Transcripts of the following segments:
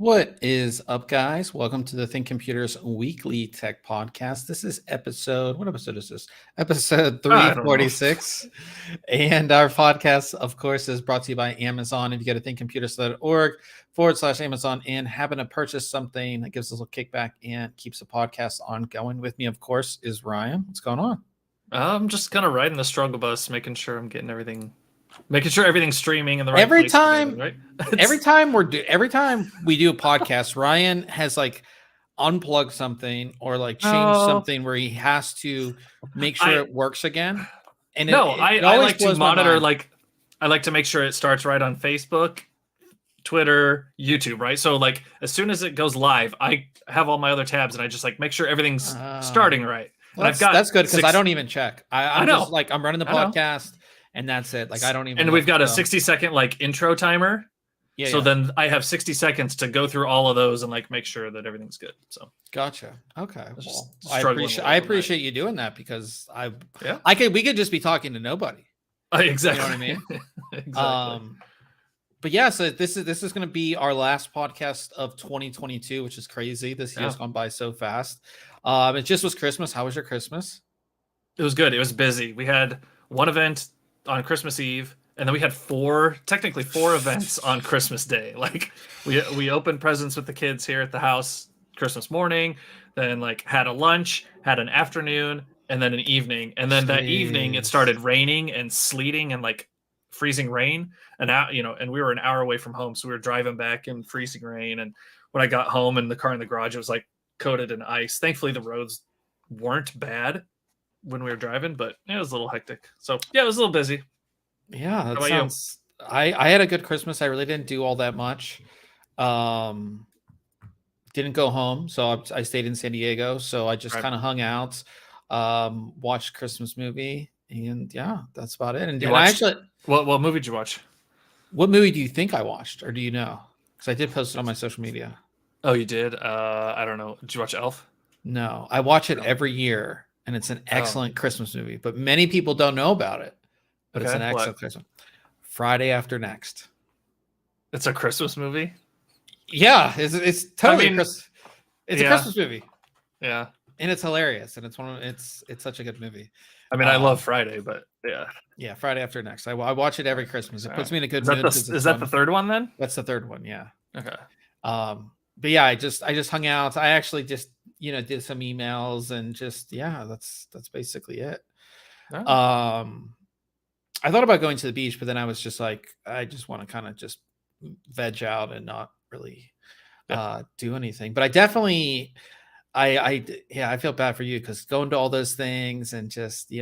What is up, guys? Welcome to the ThinkComputers Weekly Tech Podcast. This is what episode is this? Episode 346. And our podcast, of course, is brought to you by Amazon. If you go to thinkcomputers.org/Amazon and happen to purchase something that gives us a little kickback and keeps the podcast ongoing. With me, of course, is Ryan. What's going on? I'm just kind of riding the struggle bus, making sure I'm getting everything. Making sure everything's streaming in the right every place time, together, right? every time we do a podcast, Ryan has like unplugged something or like changed something where he has to make sure it works again. And I like to monitor, I like to make sure it starts right on Facebook, Twitter, YouTube, right? So like as soon as it goes live, I have all my other tabs and I just like make sure everything's starting right. Well, that's good because I don't even check. I'm just like I'm running the podcast. And that's it. Like I don't even. And we've got a 60-second like intro timer. Yeah. So then I have 60 seconds to go through all of those and like make sure that everything's good. So gotcha. Okay. Well, I appreciate you doing that because we could just be talking to nobody. Exactly. You know what I mean? Exactly. But yeah, so this is going to be our last podcast of 2022, which is crazy. This year's gone by so fast. It just was Christmas. How was your Christmas? It was good. It was busy. We had one event on Christmas Eve, and then we had technically four events on Christmas Day. Like we opened presents with the kids here at the house Christmas morning, then like had a lunch, had an afternoon, and then an evening. And then that evening it started raining and sleeting and like freezing rain. And now, and we were an hour away from home, so we were driving back in freezing rain. And when I got home and the car in the garage, it was like coated in ice. Thankfully the roads weren't bad when we were driving, but it was a little hectic. So yeah, it was a little busy. Yeah, that sounds. I had a good Christmas. I really didn't do all that much. Didn't go home, so I stayed in San Diego. So I just kind of hung out, watched Christmas movie, and yeah, that's about it. And what movie did you watch? What movie do you think I watched, or do you know? Because I did post it on my social media. Oh, you did? I don't know. Did you watch Elf? No, I watch it every year. And it's an excellent Christmas movie, but many people don't know about it. But it's an excellent Christmas. Friday After Next. It's a Christmas movie? Yeah, it's totally It's a Christmas movie. Yeah. And it's hilarious. And it's such a good movie. I mean, I love Friday, but yeah. Yeah, Friday After Next. I watch it every Christmas. It puts me in a good mood. Is that the third one then? That's the third one, yeah. Okay. But yeah, I just hung out. I actually just did some emails and just that's basically it. I thought about going to the beach, but then I was just like, I just want to kind of just veg out and not really do anything. But I definitely I feel bad for you because going to all those things and just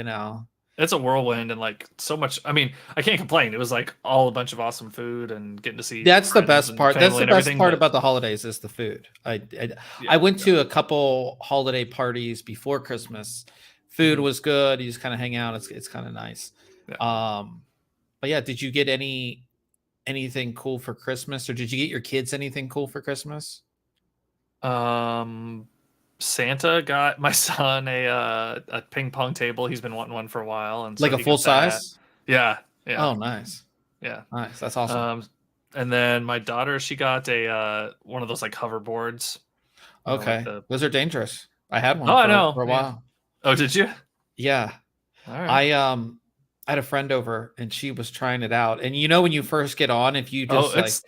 it's a whirlwind and like so much. I mean, I can't complain. It was like all a bunch of awesome food and getting to see. That's the best part. That's the best part about the holidays is the food. I went to a couple holiday parties before Christmas. Food was good. You just kind of hang out. It's kind of nice. Yeah. But yeah, did you get anything cool for Christmas, or did you get your kids anything cool for Christmas? Santa got my son a ping pong table. He's been wanting one for a while, and like a full size. Yeah. Oh, nice. Yeah, nice. That's awesome. And then my daughter, she got a one of those like hoverboards. Okay, those are dangerous. I had one. For a while. Oh, did you? Yeah. All right. I had a friend over and she was trying it out. And when you first get on, if you just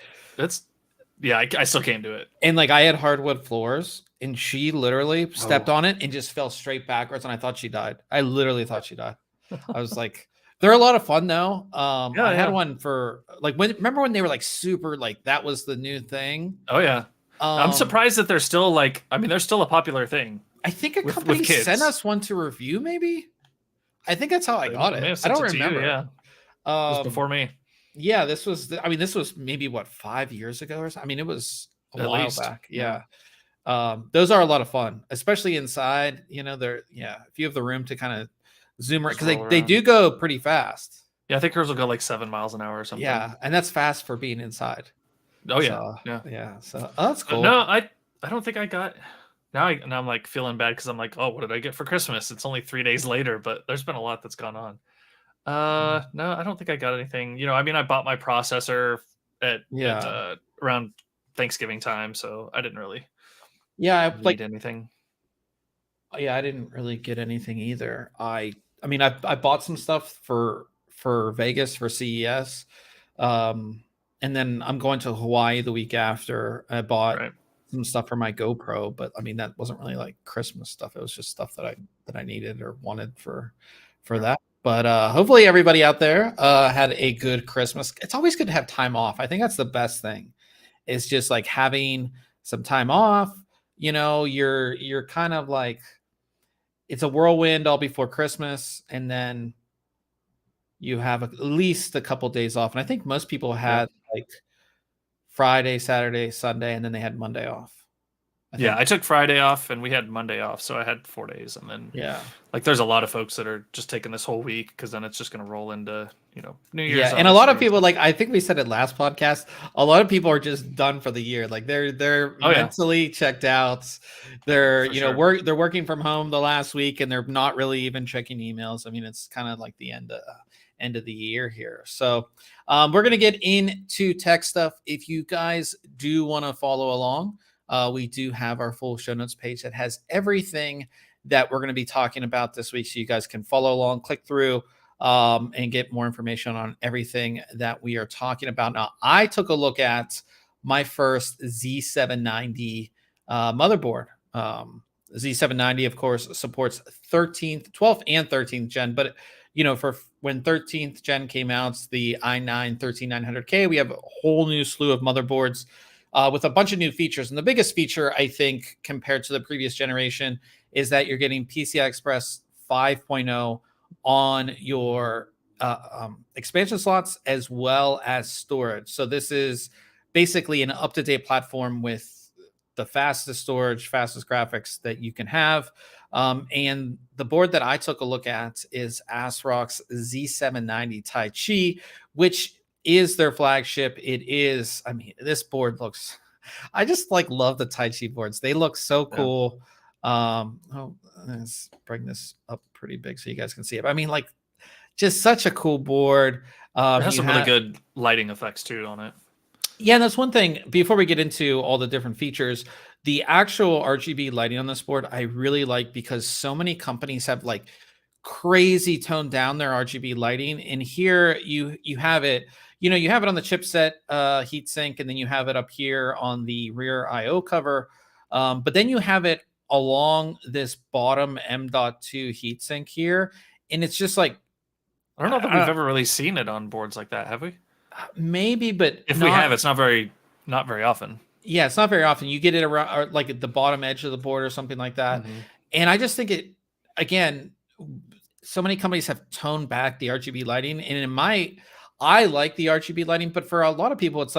Yeah, I still can't do it. And like I had hardwood floors, and she literally stepped on it and just fell straight backwards, and I thought she died. I literally thought she died. I was like, they're a lot of fun though. I had one for like remember when they were like super like that was the new thing. Oh yeah. I'm surprised that they're still like, I mean, they're still a popular thing. I think a company sent us one to review, maybe. I think that's how I got it. I don't remember. Yeah. It was before me. Yeah, this was maybe what 5 years ago or something. I mean, it was a while back. Yeah. Those are a lot of fun, especially inside. You know, if you have the room to kind of zoom around, because they do go pretty fast. Yeah, I think hers will go like 7 miles an hour or something. Yeah, and that's fast for being inside. Oh yeah, so, yeah. So that's cool. No, I don't think I got. Now I'm like feeling bad because I'm like, oh, what did I get for Christmas? It's only 3 days later, but there's been a lot that's gone on. No, I don't think I got anything. You know, I mean, I bought my processor at around Thanksgiving time, so I didn't really need anything. Yeah, I didn't really get anything either. I mean, I bought some stuff for Vegas for CES, and then I'm going to Hawaii the week after. I bought some stuff for my GoPro, but I mean that wasn't really like Christmas stuff. It was just stuff that I needed or wanted for that. But hopefully everybody out there had a good Christmas. It's always good to have time off. I think that's the best thing. It's just like having some time off. You know, you're kind of like it's a whirlwind all before Christmas, and then you have at least a couple days off. And I think most people had like Friday, Saturday, Sunday, and then they had Monday off. I took Friday off and we had Monday off, so I had 4 days. And then like there's a lot of folks that are just taking this whole week because then it's just going to roll into New Year's. Yeah, and a lot of people, like I think we said it last podcast, a lot of people are just done for the year. Like they're mentally checked out. They're they're working from home the last week and they're not really even checking emails. I mean, it's kind of like the end of the year here. So we're going to get into tech stuff. If you guys do want to follow along, we do have our full show notes page that has everything that we're going to be talking about this week. So you guys can follow along, click through, and get more information on everything that we are talking about. Now, I took a look at my first Z790 motherboard. Z790, of course, supports 13th, 12th, and 13th gen. But, for when 13th gen came out, it's the i9 13900K. We have a whole new slew of motherboards with a bunch of new features. And the biggest feature, I think, compared to the previous generation is that you're getting PCI Express 5.0 on your expansion slots as well as storage. So this is basically an up-to-date platform with the fastest storage, fastest graphics that you can have. And the board that I took a look at is ASRock's Z790 Taichi, which is their flagship. It is, I mean, this board looks, I just love the Taichi boards. They look so cool. Let's bring this up pretty big so you guys can see it. I mean, just such a cool board. It has some really good lighting effects too on it. Yeah, and that's one thing. Before we get into all the different features, the actual RGB lighting on this board, I really like because so many companies have crazy toned down their RGB lighting. And here you have it, you have it on the chipset heatsink, and then you have it up here on the rear IO cover. But then you have it along this bottom M.2 heatsink here. And it's just I don't know that we've ever really seen it on boards like that, have we? Maybe, but if we have, it's not very often. Yeah, it's not very often. You get it around at the bottom edge of the board or something like that. Mm-hmm. And I just think it, again, so many companies have toned back the RGB lighting. And I like the RGB lighting, but for a lot of people, it's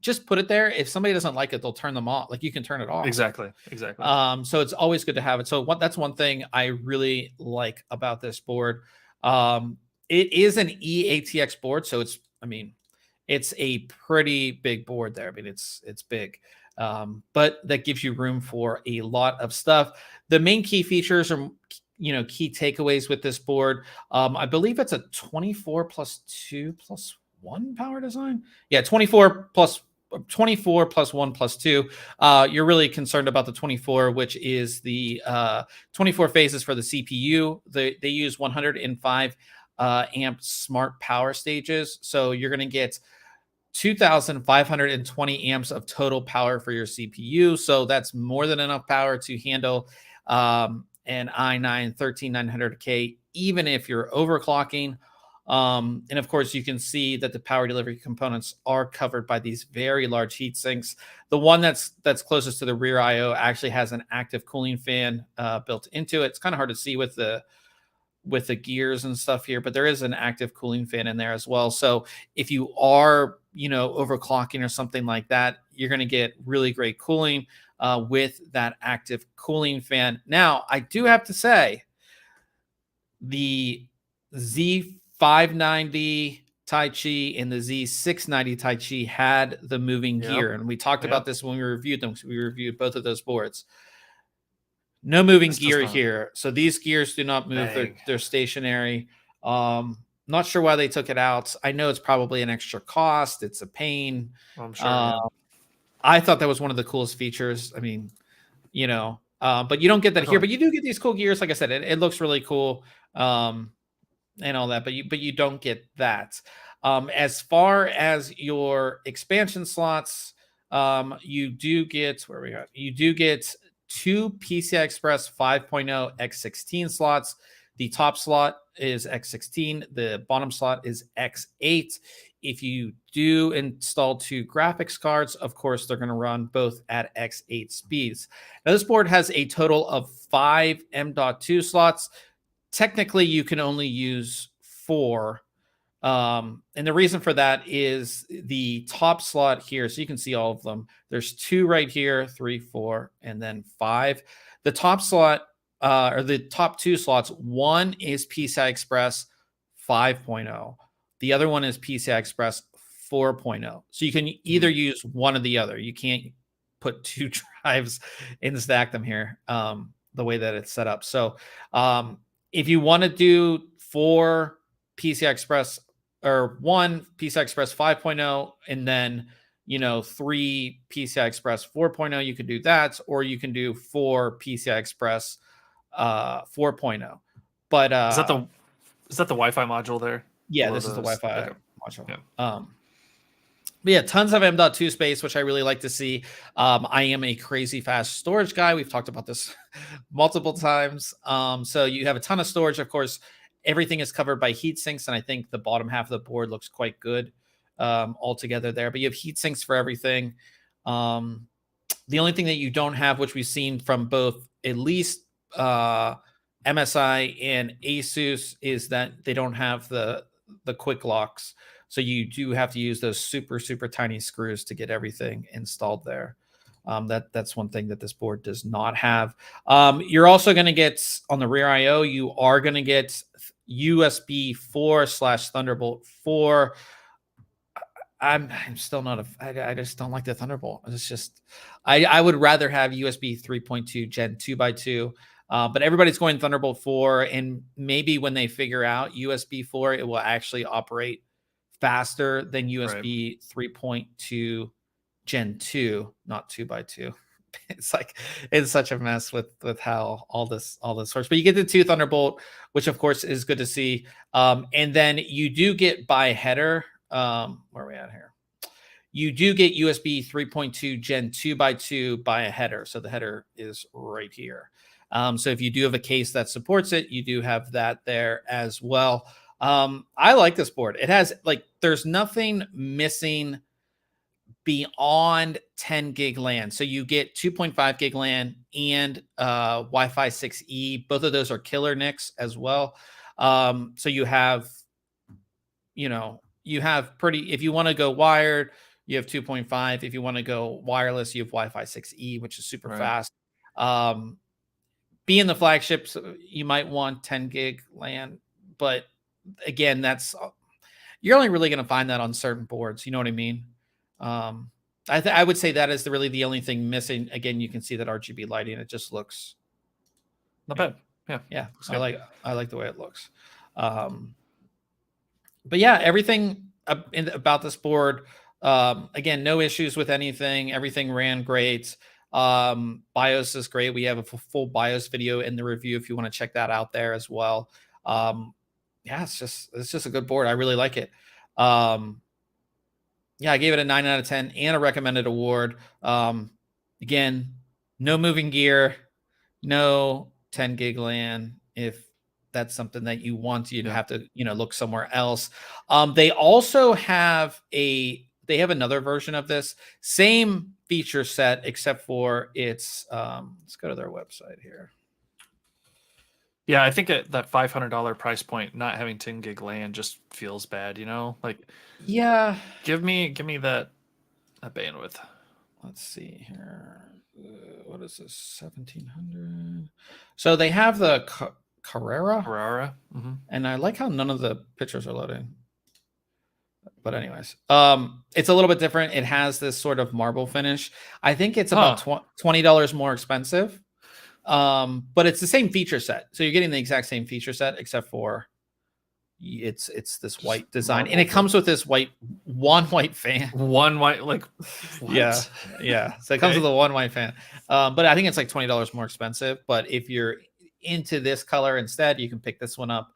just put it there. If somebody doesn't like it, they'll turn them off. You can turn it off. Exactly. So it's always good to have it. So that's one thing I really like about this board. It is an eATX board, so it's a pretty big board there. I mean, it's big, but that gives you room for a lot of stuff. The main key features are, key takeaways with this board. I believe it's a 24 plus 2 plus 1 power design. Yeah, 24 plus 1 plus 2. You're really concerned about the 24, which is the 24 phases for the CPU. They use 105 amp smart power stages. So you're going to get 2,520 amps of total power for your CPU. So that's more than enough power to handle an i9 13900K, even if you're overclocking. And of course, you can see that the power delivery components are covered by these very large heat sinks. The one that's closest to the rear IO actually has an active cooling fan built into it. It's kind of hard to see with the gears and stuff here, but there is an active cooling fan in there as well. So if you are, overclocking or something like that, you're going to get really great cooling with that active cooling fan. Now, I do have to say, the Z590 Taichi and the Z690 Taichi had the moving gear, and we talked about this when we reviewed them. We reviewed both of those boards. No moving gear here. So these gears do not move. They're stationary. Not sure why they took it out. I know it's probably an extra cost. It's a pain. I'm sure. I thought that was one of the coolest features. I mean, but you don't get that here. But you do get these cool gears. Like I said, it looks really cool and all that. But you don't get that. As far as your expansion slots, you do get You do get 2 PCI Express 5.0 X16 slots. The top slot is X16. The bottom slot is X8. If you do install 2 graphics cards, of course, they're going to run both at X8 speeds. Now, this board has a total of 5 M.2 slots. Technically, you can only use 4. And the reason for that is the top slot here. So you can see all of them. There's 2 right here, 3, 4, and then 5. The top slot, or the top 2 slots, one is PCI Express 5.0. The other one is PCI Express 4.0. So you can either use one or the other. You can't put 2 drives and stack them here the way that it's set up. So if you want to do 4 PCI Express or 1 PCI Express 5.0 and then 3 PCI Express 4.0, you could do that, or you can do 4 PCI Express 4.0. But is that the Wi-Fi module there? Yeah, this is the Wi-Fi module. Yeah. But yeah, tons of M.2 space, which I really like to see. I am a crazy fast storage guy. We've talked about this multiple times. So you have a ton of storage. Of course, everything is covered by heat sinks, and I think the bottom half of the board looks quite good altogether there. But you have heat sinks for everything. The only thing that you don't have, which we've seen from both at least MSI and ASUS, is that they don't have the quick locks. So you do have to use those super, super tiny screws to get everything installed there. That's one thing that this board does not have. You're also going to get, on the rear IO, you are going to get USB 4/Thunderbolt 4. I'm still not I just don't like the Thunderbolt. It's just, I would rather have USB 3.2 Gen 2x2. But everybody's going Thunderbolt 4, and maybe when they figure out USB 4, it will actually operate faster than USB 3.2 Gen 2, not 2x2. It's such a mess with how all this works. But you get the 2 Thunderbolt, which of course is good to see. And then you do get by header. Where are we at here? You do get USB 3.2 Gen 2x2 by a header. So the header is right here. So if you do have a case that supports it, you do have that there as well. I like this board. It has, there's nothing missing beyond 10 gig LAN. So you get 2.5 gig LAN and Wi-Fi 6E. Both of those are killer NICs as well. So you have, if you want to go wired, you have 2.5. If you want to go wireless, you have Wi-Fi 6E, which is super fast. Being the flagships, you might want 10 gig LAN, but again, you're only really going to find that on certain boards. You know what I mean? I would say that is really the only thing missing. Again, you can see that RGB lighting. It just looks not bad. Yeah. I like the way it looks. But yeah, everything about this board. Again, no issues with anything. Everything ran great. BIOS is great. We have a full BIOS video in the review if you want to check that out there as well. Yeah, it's just a good board. I really like it. yeah, I gave it a 9 out of 10 and a recommended award. Again, no moving gear, no 10 gig LAN. If that's something that you want, you'd have to, look somewhere else. They also have they have another version of this same feature set, except for it's, let's go to their website here. Yeah, I think at that $500 price point, not having 10 gig LAN just feels bad, Like, yeah, give me that bandwidth. Let's see here. What is this? 1700. So they have the Carrera. Mm-hmm. And I like how none of the pictures are loading. But anyways, it's a little bit different. It has this sort of marble finish. I think it's about $20 more expensive. But it's the same feature set. So you're getting the exact same feature set, except for it's this white design, and it comes with this white fan. One white, like, what? Yeah. So it comes with a one white fan. But I think it's like $20 more expensive. But if you're into this color instead, you can pick this one up.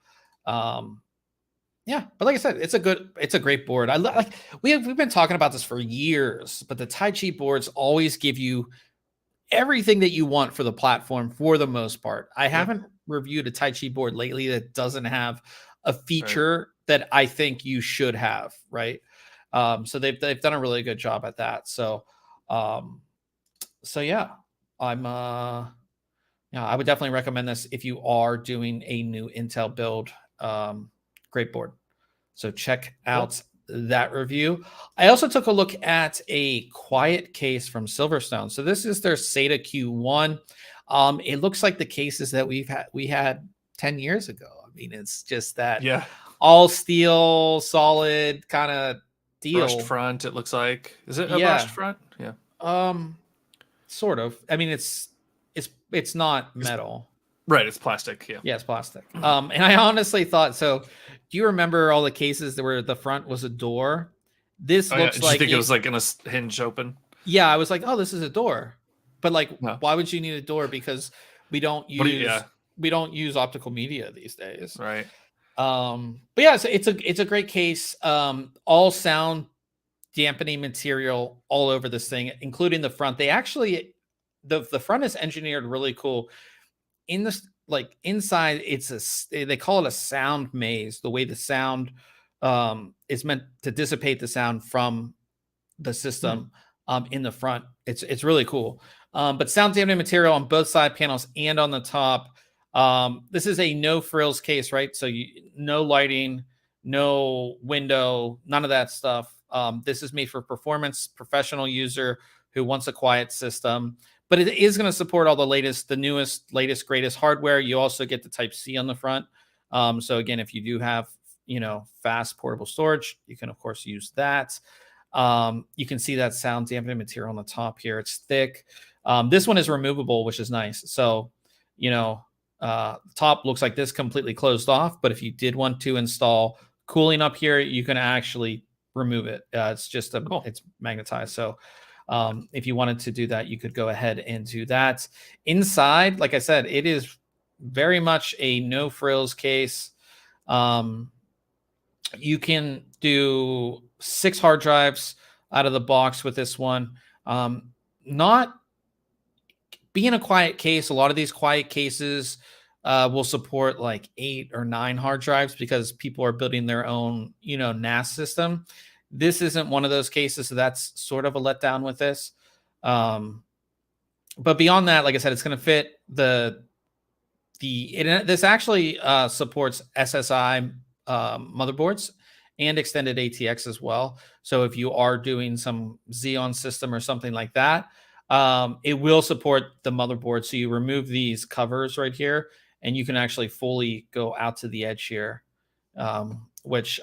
Yeah, but like I said, it's a great board. We've been talking about this for years, but the Taichi boards always give you everything that you want for the platform for the most part. I haven't reviewed a Taichi board lately that doesn't have a feature that I think you should have, right? So they've done a really good job at that. So yeah, I would definitely recommend this if you are doing a new Intel build. Great board. So check out that review. I also took a look at a quiet case from SilverStone. So this is their SETA Q1. It looks like the cases that we had 10 years ago. I mean, it's just that all steel, solid kind of deal. Brushed front, it looks like. Is it a brushed front? Yeah. Sort of. I mean, it's not metal. Right, it's plastic. Yeah, it's plastic. And I honestly thought so. Do you remember all the cases where the front was a door? This looks Did like you think it was like in a hinge open? Yeah, I was like, oh, this is a door. But like, why would you need a door? Because we don't use optical media these days, right? But yeah, so it's a great case. All sound dampening material all over this thing, including the front. They actually the front is engineered really cool. In this, like inside, they call it a sound maze. The way the sound is meant to dissipate the sound from the system in the front. It's really cool. But sound dampening material on both side panels and on the top. This is a no frills case, right? So no lighting, no window, none of that stuff. This is made for performance professional user who wants a quiet system. But it is going to support all the newest, latest, greatest hardware. You also get the Type-C on the front. So again, if you do have, fast portable storage, you can of course use that. You can see that sound dampening material on the top here. It's thick. This one is removable, which is nice. So, the top looks like this completely closed off. But if you did want to install cooling up here, you can actually remove it. It's just it's magnetized. So if you wanted to do that, you could go ahead and do that. Inside, like I said, it is very much a no frills case. You can do 6 hard drives out of the box with this one. Not being a quiet case, a lot of these quiet cases will support like 8 or 9 hard drives because people are building their own, NAS system. This isn't one of those cases, so that's sort of a letdown with this. But beyond that, like I said, it's going to fit this actually supports SSI motherboards and extended ATX as well. So if you are doing some Xeon system or something like that, it will support the motherboard. So you remove these covers right here, and you can actually fully go out to the edge here. Which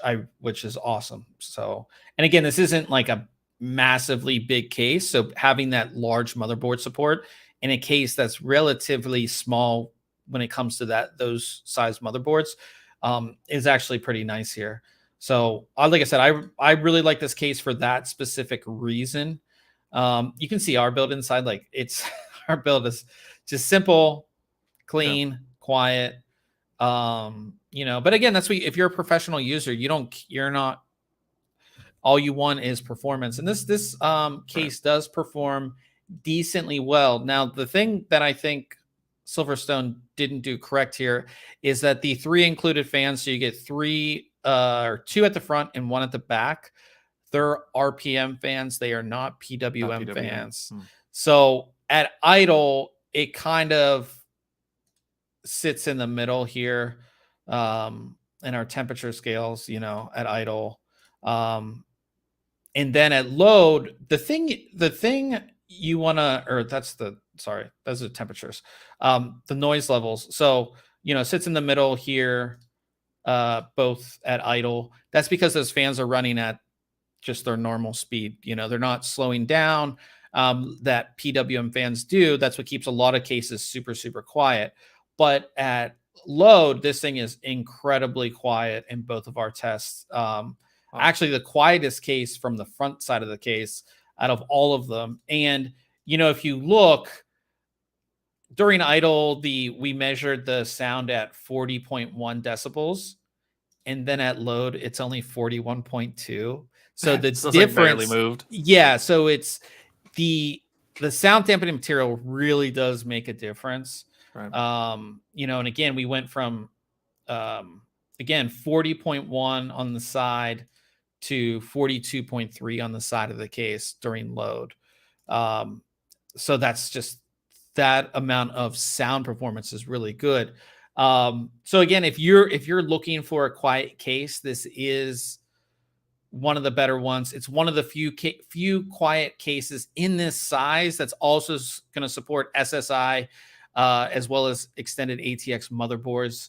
is awesome. So, and again, this isn't like a massively big case. So having that large motherboard support in a case that's relatively small when it comes to those size motherboards is actually pretty nice here. So like I said, I really like this case for that specific reason. You can see our build inside, like our build is just simple, clean, quiet. But again, if you're a professional user, you're not all you want is performance. And this case does perform decently well. Now, the thing that I think SilverStone didn't do correct here is that the 3 included fans, so you get 3 or 2 at the front and 1 at the back, they're RPM fans. They are not PWM fans. So at idle, it kind of sits in the middle here in our temperature scales, you know, at idle. And then at load, the thing you want to, or that's the, sorry, those are temperatures, the noise levels. So, you know, sits in the middle here, both at idle. That's because those fans are running at just their normal speed. You know, they're not slowing down, that PWM fans do. That's what keeps a lot of cases super, super quiet. But at load, this thing is incredibly quiet in both of our tests. Actually, the quietest case from the front side of the case out of all of them. And, you know, if you look during idle, we measured the sound at 40.1 decibels. And then at load, it's only 41.2. So the so difference, like barely moved. Yeah. So it's the sound dampening material really does make a difference. Right. You know, and again, we went from, again, 40.1 on the side to 42.3 on the side of the case during load. So that's just, that amount of sound performance is really good. So again, if you're looking for a quiet case, this is one of the better ones. It's one of the few quiet cases in this size that's also going to support SSI, as well as extended ATX motherboards.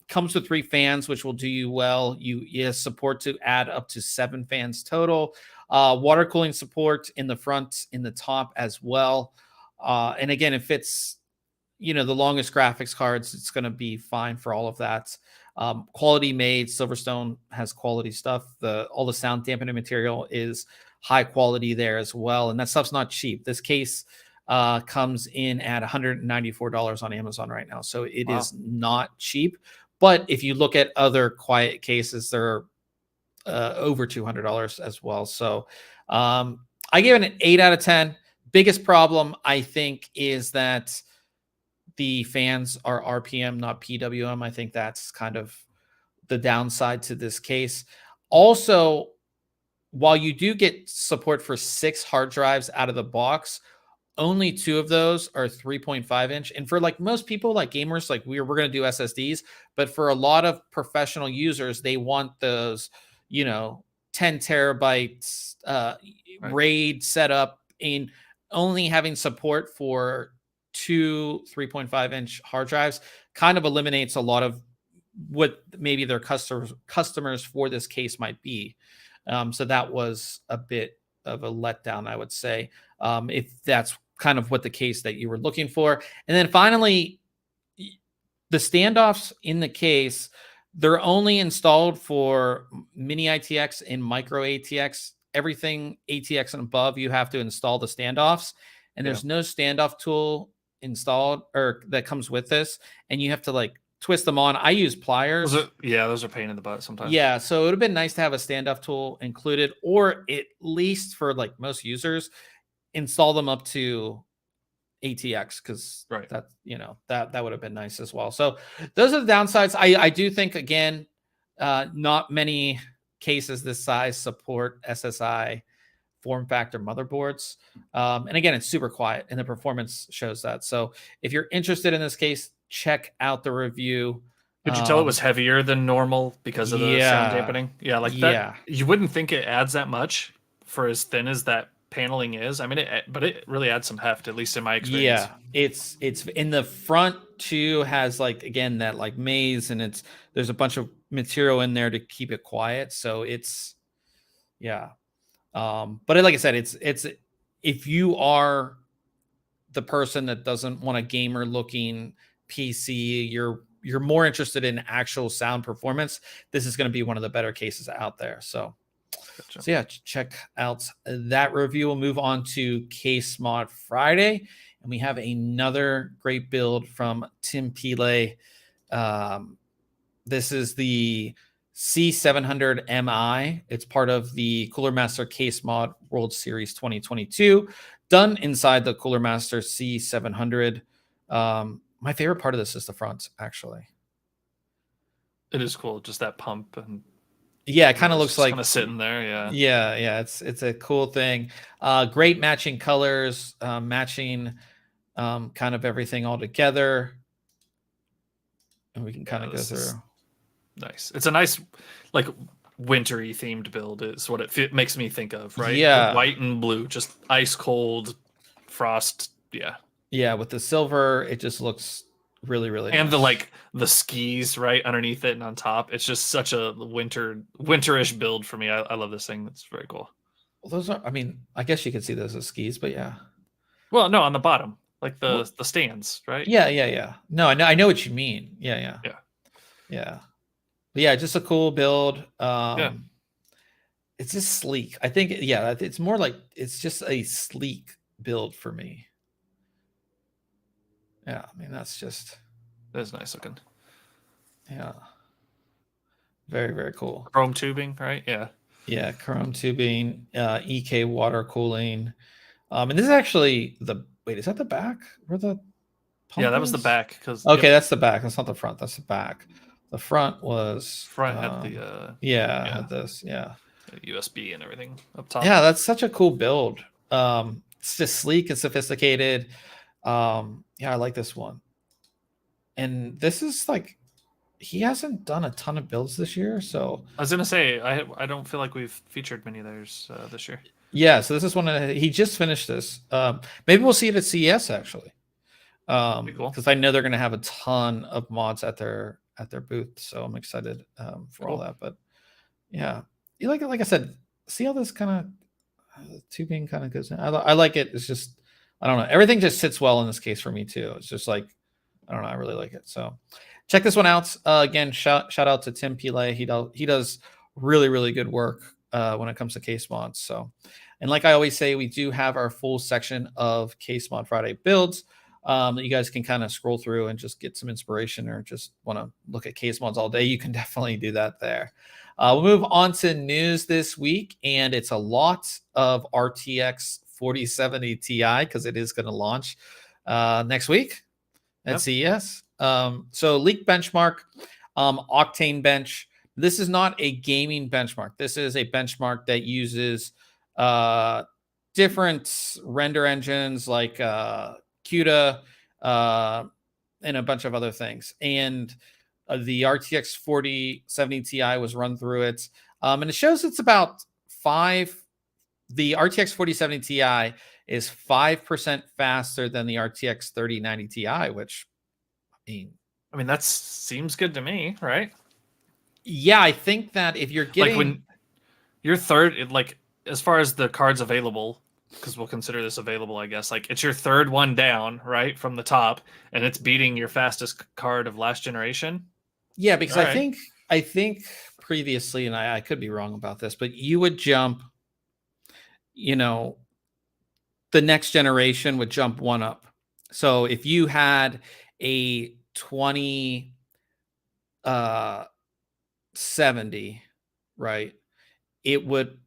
Comes with 3 fans, which will do you well. You have support to add up to 7 fans total. Water cooling support in the front, in the top as well. And again, if it's, you know, the longest graphics cards, it's going to be fine for all of that. Quality made. SilverStone has quality stuff. All the sound dampening material is high quality there as well. And that stuff's not cheap. This case comes in at $194 on Amazon right now. So it is not cheap. But if you look at other quiet cases, they're over $200 as well. So I give it an 8 out of 10. Biggest problem, I think, is that the fans are RPM, not PWM. I think that's kind of the downside to this case. Also, while you do get support for 6 hard drives out of the box, only 2 of those are 3.5 inch. And for like most people, like gamers, like we're going to do SSDs, but for a lot of professional users, they want those, you know, 10 terabytes RAID setup, and only having support for 2 3.5 inch hard drives kind of eliminates a lot of what maybe their customers for this case might be. So that was a bit of a letdown, I would say, if that's kind of what the case that you were looking for. And then finally, the standoffs in the case, they're only installed for mini ITX and micro ATX. Everything ATX and above, you have to install the standoffs, and there's no standoff tool installed or that comes with this, and you have to like twist them on. I use pliers. Those are pain in the butt sometimes. Yeah, so it would have been nice to have a standoff tool included, or at least for like most users, install them up to ATX, because that, you know, that would have been nice as well. So those are the downsides. I do think, again, not many cases this size support SSI form factor motherboards. And again, it's super quiet and the performance shows that. So if you're interested in this case, check out the review. Could you tell it was heavier than normal because of the sound dampening? Yeah, like that. Yeah. You wouldn't think it adds that much for as thin as that paneling is. I mean, but it really adds some heft, at least in my experience. Yeah, it's in the front too, has like, again, that like maze, and there's a bunch of material in there to keep it quiet. So it's, yeah. But like I said, it's if you are the person that doesn't want a gamer looking PC, you're more interested in actual sound performance, this is going to be one of the better cases out there. So yeah, check out that review. We'll move on to Case Mod Friday, and we have another great build from Tim Pile. This is the C700Mi. It's part of the Cooler Master Case Mod World Series 2022, done inside the Cooler Master C700. My favorite part of this is the front, actually. It is cool, just that pump, and yeah, it kind of looks like kind of sitting there. Yeah, it's a cool thing. Great matching colors, matching kind of everything all together, and we can kind of go through. Nice. It's a nice, like, wintry themed build is what it makes me think of, right? Yeah, white and blue, just ice cold frost. Yeah, with the silver, it just looks really and nice. the skis right underneath it and on top. It's just such a winterish build for me. I love this thing. It's very cool. Well, those are, I mean, I guess you could see those as skis, but yeah. Well, no, on the bottom, like the stands, right? Yeah. No, I know what you mean. Yeah. But yeah, just a cool build. It's just sleek. I think, it's more like it's just a sleek build for me. Yeah, I mean, that's nice looking. Yeah. Very, very cool. Chrome tubing, right? Yeah, chrome tubing, EK water cooling. And this is actually is that the back where the pump that was the back. Okay, that's the back. That's not the front. That's the back. The front was had the had this, USB and everything up top. Yeah, that's such a cool build. It's just sleek and sophisticated. I like this one. And this is like, he hasn't done a ton of builds this year, so I was gonna say I don't feel like we've featured many of theirs this year. Yeah, so this is one he just finished this. Maybe we'll see it at CES actually. Cool. Because I know they're gonna have a ton of mods at their booth, so I'm excited for all that. But yeah, you like it, like I said, see how this kind of tubing kind of goes in. I like it. It's just, I don't know, everything just sits well in this case for me too. It's just like, I don't know, I really like it. So check this one out. Again, shout out to Tim Pile. He does really good work when it comes to case mods. So, and like I always say, we do have our full section of Case Mod Friday builds that you guys can kind of scroll through and just get some inspiration, or just want to look at case mods all day. You can definitely do that there. We'll move on to news this week, and it's a lot of RTX 4070 Ti because it is going to launch next week at CES. So leak benchmark, Octane bench. This is not a gaming benchmark. This is a benchmark that uses different render engines like CUDA and a bunch of other things. And the RTX 4070 Ti was run through it. And it shows it's about the RTX 4070 Ti is 5% faster than the RTX 3090 Ti, which, I mean, that seems good to me, right? Yeah, I think that if you're getting, like, when your third, like, as far as the cards available, because we'll consider this available, I guess, like, it's your third one down, right, from the top, and it's beating your fastest card of last generation. Yeah, because I think previously, and I could be wrong about this, but you would jump, the next generation would jump one up. So if you had a 2070, right, it would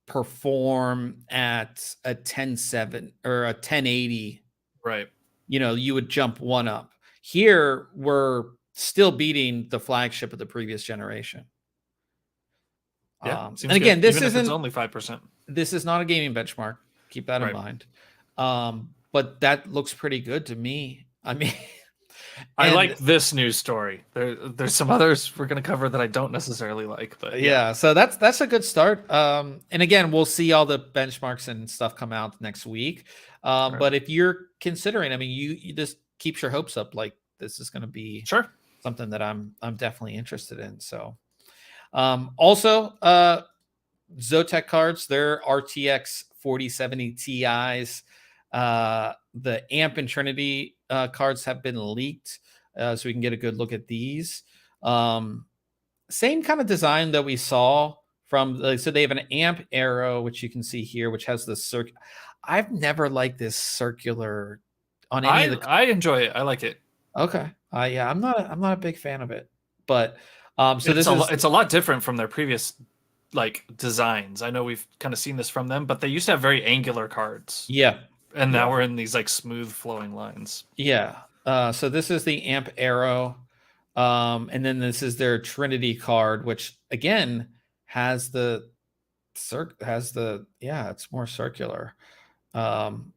perform at a 1070 or a 1080, right? You would jump one up. Here we're still beating the flagship of the previous generation. And again, this isn't, it's only 5%. This is not a gaming benchmark. Keep that in mind. But that looks pretty good to me. I mean, I like this news story. There's some others we're going to cover that I don't necessarily like, but yeah. So that's a good start. And again, we'll see all the benchmarks and stuff come out next week. But if you're considering, I mean, you just keeps your hopes up. Like, this is going to be something that I'm definitely interested in. So, also, Zotac cards, their RTX 4070 Ti's, the Amp and Trinity cards have been leaked, so we can get a good look at these. Same kind of design that we saw from, so they have an Amp Arrow, which you can see here, which has the circle. I've never liked this circular on any of the. I enjoy it. I like it. Okay. Yeah, I'm not a big fan of it, but So it's a lot different from their previous like designs. I know we've kind of seen this from them, but they used to have very angular cards. Yeah. And now we're in these like smooth flowing lines. Yeah. So this is the Amp Arrow. And then this is their Trinity card, which again has it's more circular. And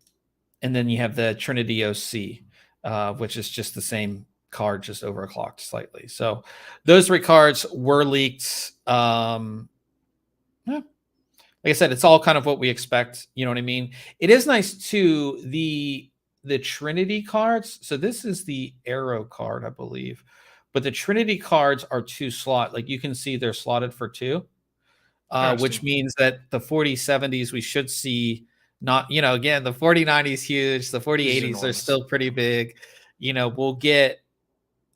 then you have the Trinity OC, which is just the same card, just overclocked slightly. So those 3 cards were leaked. Like I said, it's all kind of what we expect. You know what I mean? It is nice too, the Trinity cards. So this is the Arrow card, I believe. But the Trinity cards are 2 slot. Like you can see they're slotted for 2, which means that the 4070s we should see not, again, the 4090 is huge. The 4080s are still pretty big. We'll get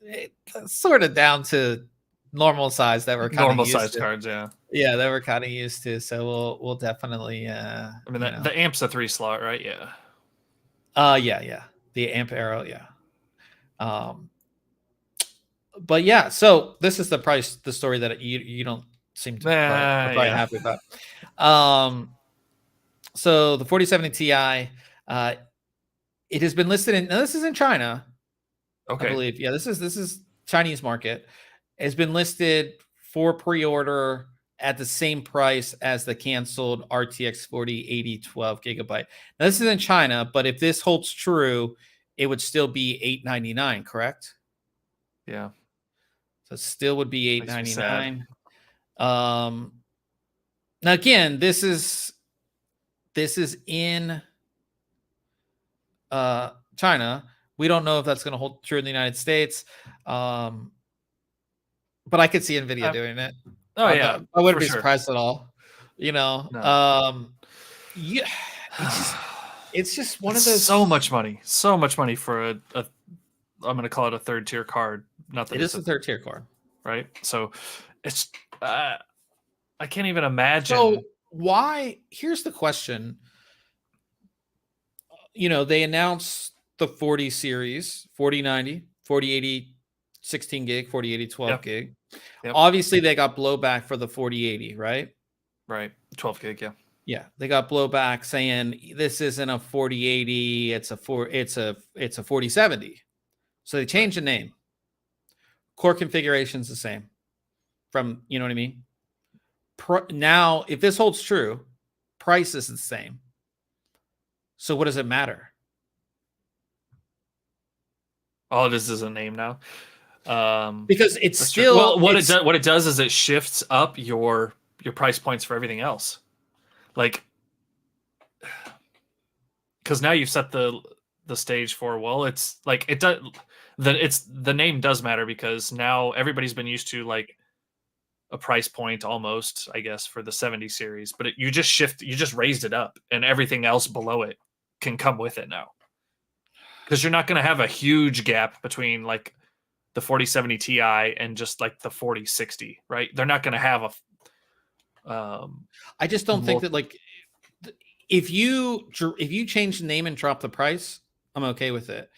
it sort of down to normal size that we're kind of normal size cards. Yeah, that we're kind of used to. So we'll definitely. I mean, the Amp's a 3 slot, right? Yeah. Yeah. The Amp Arrow, yeah. But yeah, so this is the story that you don't seem to probably happy about. So the 4070 Ti, it has been listed in. Now this is in China, I believe. Yeah, this is Chinese market. It's been listed for pre-order at the same price as the canceled RTX 4080 12 gigabyte. Now this is in China, but if this holds true, it would still be $899, correct? Yeah. So it still would be $899. Now again, this is in China. We don't know if that's going to hold true in the United States. But I could see NVIDIA doing it. Oh yeah, I wouldn't be surprised at all. No. Yeah, it's just one of those. So much money for a I'm going to call it a 3rd tier card. Not that it is a 3rd tier card, right? So it's I can't even imagine. So why? Here's the question. They announced the 40 series, 4090, 4080, 16 gig, 4080, 12 gig. Yep. Obviously, they got blowback for the 4080, right? Right. 12 gig, yeah. Yeah, they got blowback saying this isn't a 4080, it's a 4070. So they changed the name. Core configuration's the same. From, you know what I mean? Now, if this holds true, price is the same. So what does it matter? All it is a name now. Because it's still what it does is it shifts up your price points for everything else. Like, because now you've set the stage for, well, it's like it does the name does matter, because now everybody's been used to like a price point almost, I guess, for the 70 series, but you just raised it up, and everything else below it can come with it now, because you're not going to have a huge gap between like the 4070 Ti and just like the 4060, right? They're not going to have a I just don't think that, like, if you change the name and drop the price, I'm okay with it.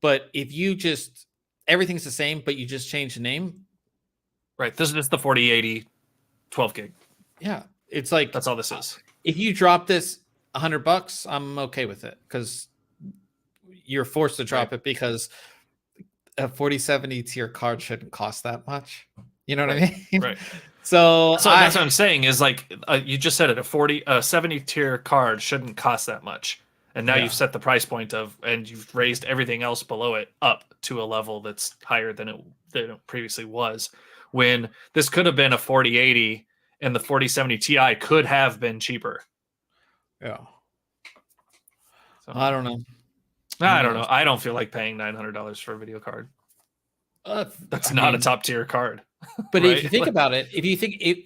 But if you just everything's the same, but you just change the name, right? This is the 4080 12 gig. Yeah, it's like that's all this is. If you drop this $100, I'm okay with it, because you're forced to drop it, because a 4070 tier card shouldn't cost that much. You know what I mean? Right. So that's what I'm saying is, like, you just said it, a 70 tier card shouldn't cost that much. And now you've set the price point and you've raised everything else below it up to a level that's higher than it previously was. When this could have been a 4080 and the 4070 Ti could have been cheaper. Yeah. So, I don't know. I don't know. I don't feel like paying $900 for a video card. That's not a top tier card. But right? If you think about it,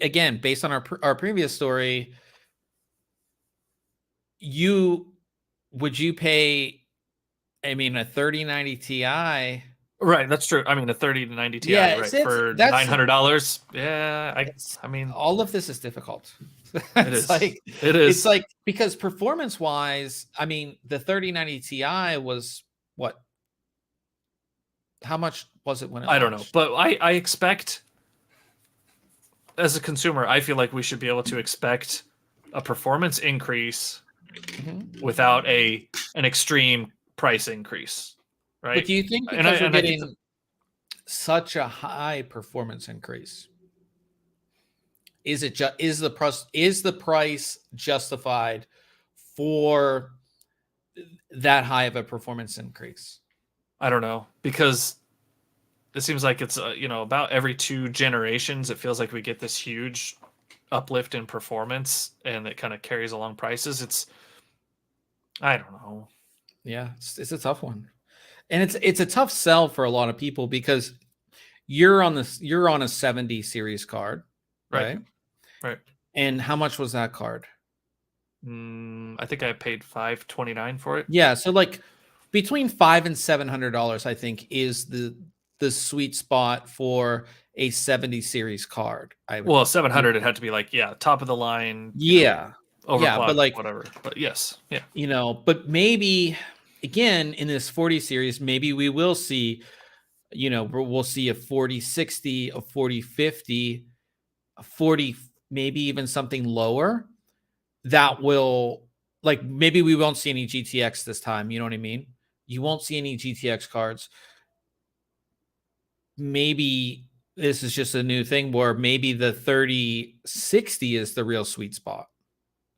again, based on our previous story, would you pay, a 3090 Ti? Right, that's true. A 3090 Ti, right, for $900. Yeah, I mean, all of this is difficult. It is. It's like, because performance wise, the 3090 Ti was what? How much was it when it launched? I don't know, but I expect as a consumer, I feel like we should be able to expect a performance increase without an extreme price increase, right? But do you think because we're getting such a high performance increase, is the price justified for that high of a performance increase? I don't know, because it seems like it's about every 2 generations it feels like we get this huge uplift in performance, and it kind of carries along prices. I don't know. Yeah, it's a tough one, and it's a tough sell for a lot of people because you're on a 70 series card, right? Right. And how much was that card? I think I paid $529 for it. Yeah, so like between $500 and $700, I think, is the sweet spot for a 70 series card. Well, 700 it had to be like top of the line. Yeah, overclock, but like whatever. But yes, yeah. But maybe again in this 40 series, maybe we will see, we'll see a 4060, a 4050, a 40, maybe even something lower. That will, like, maybe we won't see any GTX this time. You know what I mean? You won't see any GTX cards. Maybe this is just a new thing where maybe the 3060 is the real sweet spot.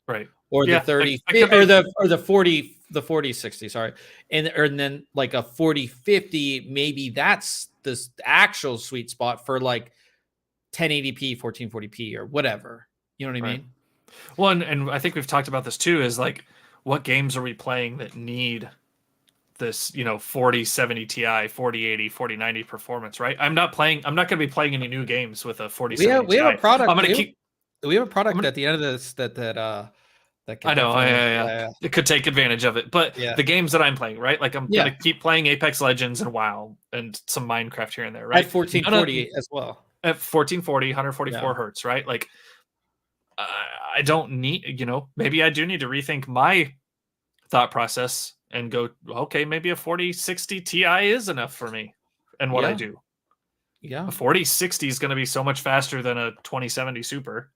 Right. Or the 30 or the 4060, sorry. And then like a 4050, maybe that's the actual sweet spot for like 1080p, 1440p or whatever. You know what I mean? Well, and I think we've talked about this too, is like, what games are we playing that need this, 4070 Ti, 4080, 4090 performance, right? I'm not going to be playing any new games with a 4070 we have a product. We have a product at the end of this that I know, yeah. It could take advantage of it, but the games that I'm playing, right? Like I'm gonna keep playing Apex Legends and WoW and some Minecraft here and there, right? At 1440 as well. At 1440, 144 hertz, right? Like I don't need, maybe I do need to rethink my thought process and go, okay, maybe a 4060 Ti is enough for me and what I do. Yeah, a 4060 is going to be so much faster than a 2070 Super,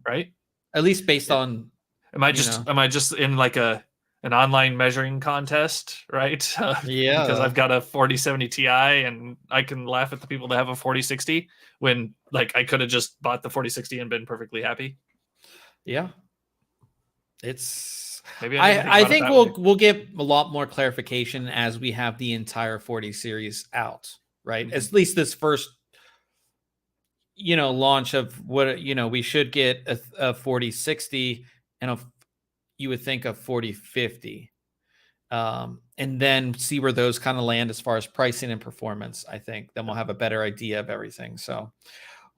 right? At least based on. Am I just in like an online measuring contest, right? Because I've got a 4070 Ti and I can laugh at the people that have a 4060 when like I could have just bought the 4060 and been perfectly happy. Yeah, it's. Maybe I think we'll get a lot more clarification as we have the entire 40 series out, right? At least this first, launch of what we should get a 4060 and you would think a 4050, and then see where those kind of land as far as pricing and performance. I think then we'll have a better idea of everything. So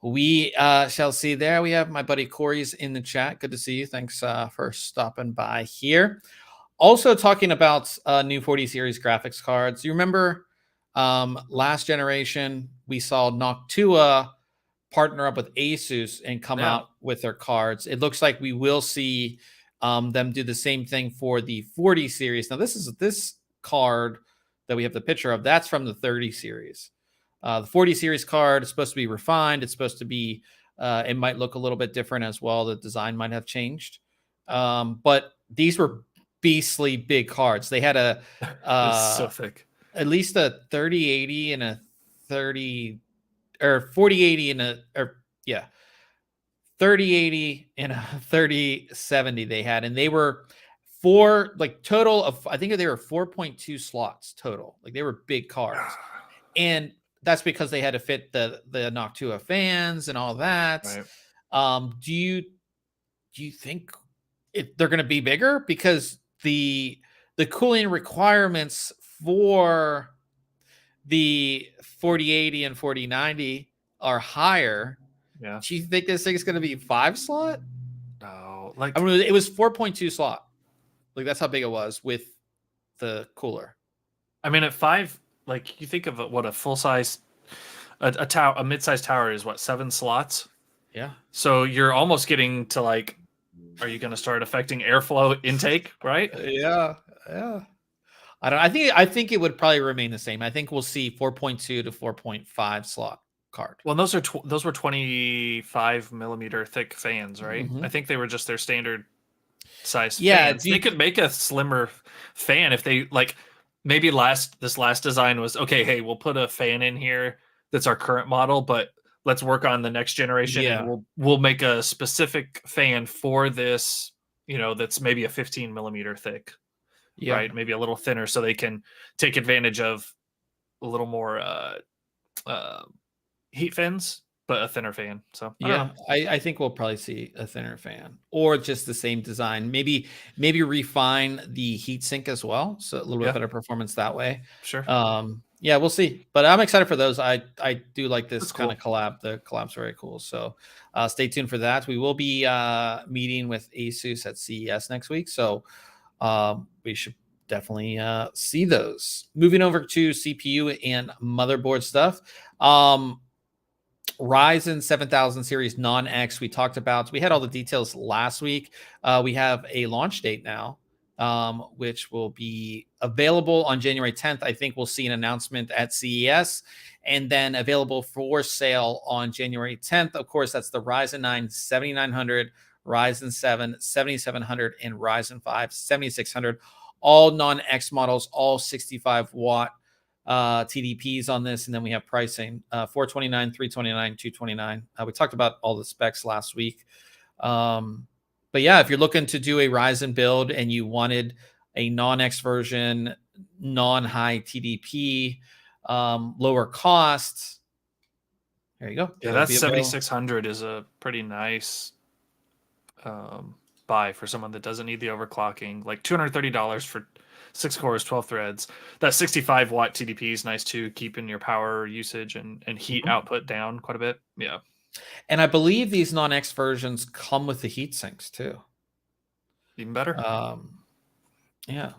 we shall see there. We have my buddy Corey's in the chat. Good to see you. Thanks for stopping by here. Also talking about new 40 series graphics cards. You remember last generation, we saw Noctua partner up with ASUS and come out with their cards. It looks like we will see them do the same thing for the 40 series. Now, this card that we have the picture of, that's from the 30 series. The 40 series card is supposed to be refined. It's supposed to be, it might look a little bit different as well. The design might have changed. But these were beastly big cards. They had so thick. At least a 3080 and a 4080 and 3080 and a 3070 they had, and they were total of, I think they were 4.2 slots total. Like they were big cards, and that's because they had to fit the Noctua fans and all that. Right. Do you think they're going to be bigger because the cooling requirements for the 4080 and 4090 are higher? Yeah. Do you think this thing is going to be 5 slot? No, it was 4.2 slot. Like that's how big it was with the cooler. I mean, at 5, like you think of what a full size, a tower, a mid-sized tower is what, 7 slots? Yeah. So you're almost getting to like, are you going to start affecting airflow intake, right? Yeah. I think it would probably remain the same. I think we'll see 4.2 to 4.5 slot. card. Well, those were 25 millimeter thick fans, right? I think they were just their standard size fans. They could make a slimmer fan if they like. Maybe this last design was okay. Hey, we'll put a fan in here that's our current model, but let's work on the next generation, and we'll make a specific fan for this. That's maybe a 15 millimeter thick, right? Maybe a little thinner, so they can take advantage of a little more heat fins, but a thinner fan. So I think we'll probably see a thinner fan or just the same design. Maybe refine the heat sink as well, so a little bit better performance that way. Sure. Yeah, we'll see. But I'm excited for those. I do like this kind of collab. The collab's very cool. So stay tuned for that. We will be meeting with ASUS at CES next week. So we should definitely see those. Moving over to CPU and motherboard stuff. Ryzen 7000 series non-X we talked about. We had all the details last week. We have a launch date now, which will be available on January 10th. I think we'll see an announcement at CES, and then available for sale on January 10th. Of course, that's the Ryzen 9 7900, Ryzen 7 7700, and Ryzen 5 7600. All non-X models, all 65-watt TDPs on this, and then we have pricing 429, 329, 229. We talked about all the specs last week. But yeah, if you're looking to do a Ryzen build and you wanted a non-X version, non-high TDP, lower cost, there you go. Yeah, that 7600 is a pretty nice buy for someone that doesn't need the overclocking. Like $230 for 6 cores, 12 threads. That 65-watt TDP is nice too, keeping your power usage and heat output down quite a bit. Yeah. And I believe these non-X versions come with the heat sinks too. Even better. Yeah.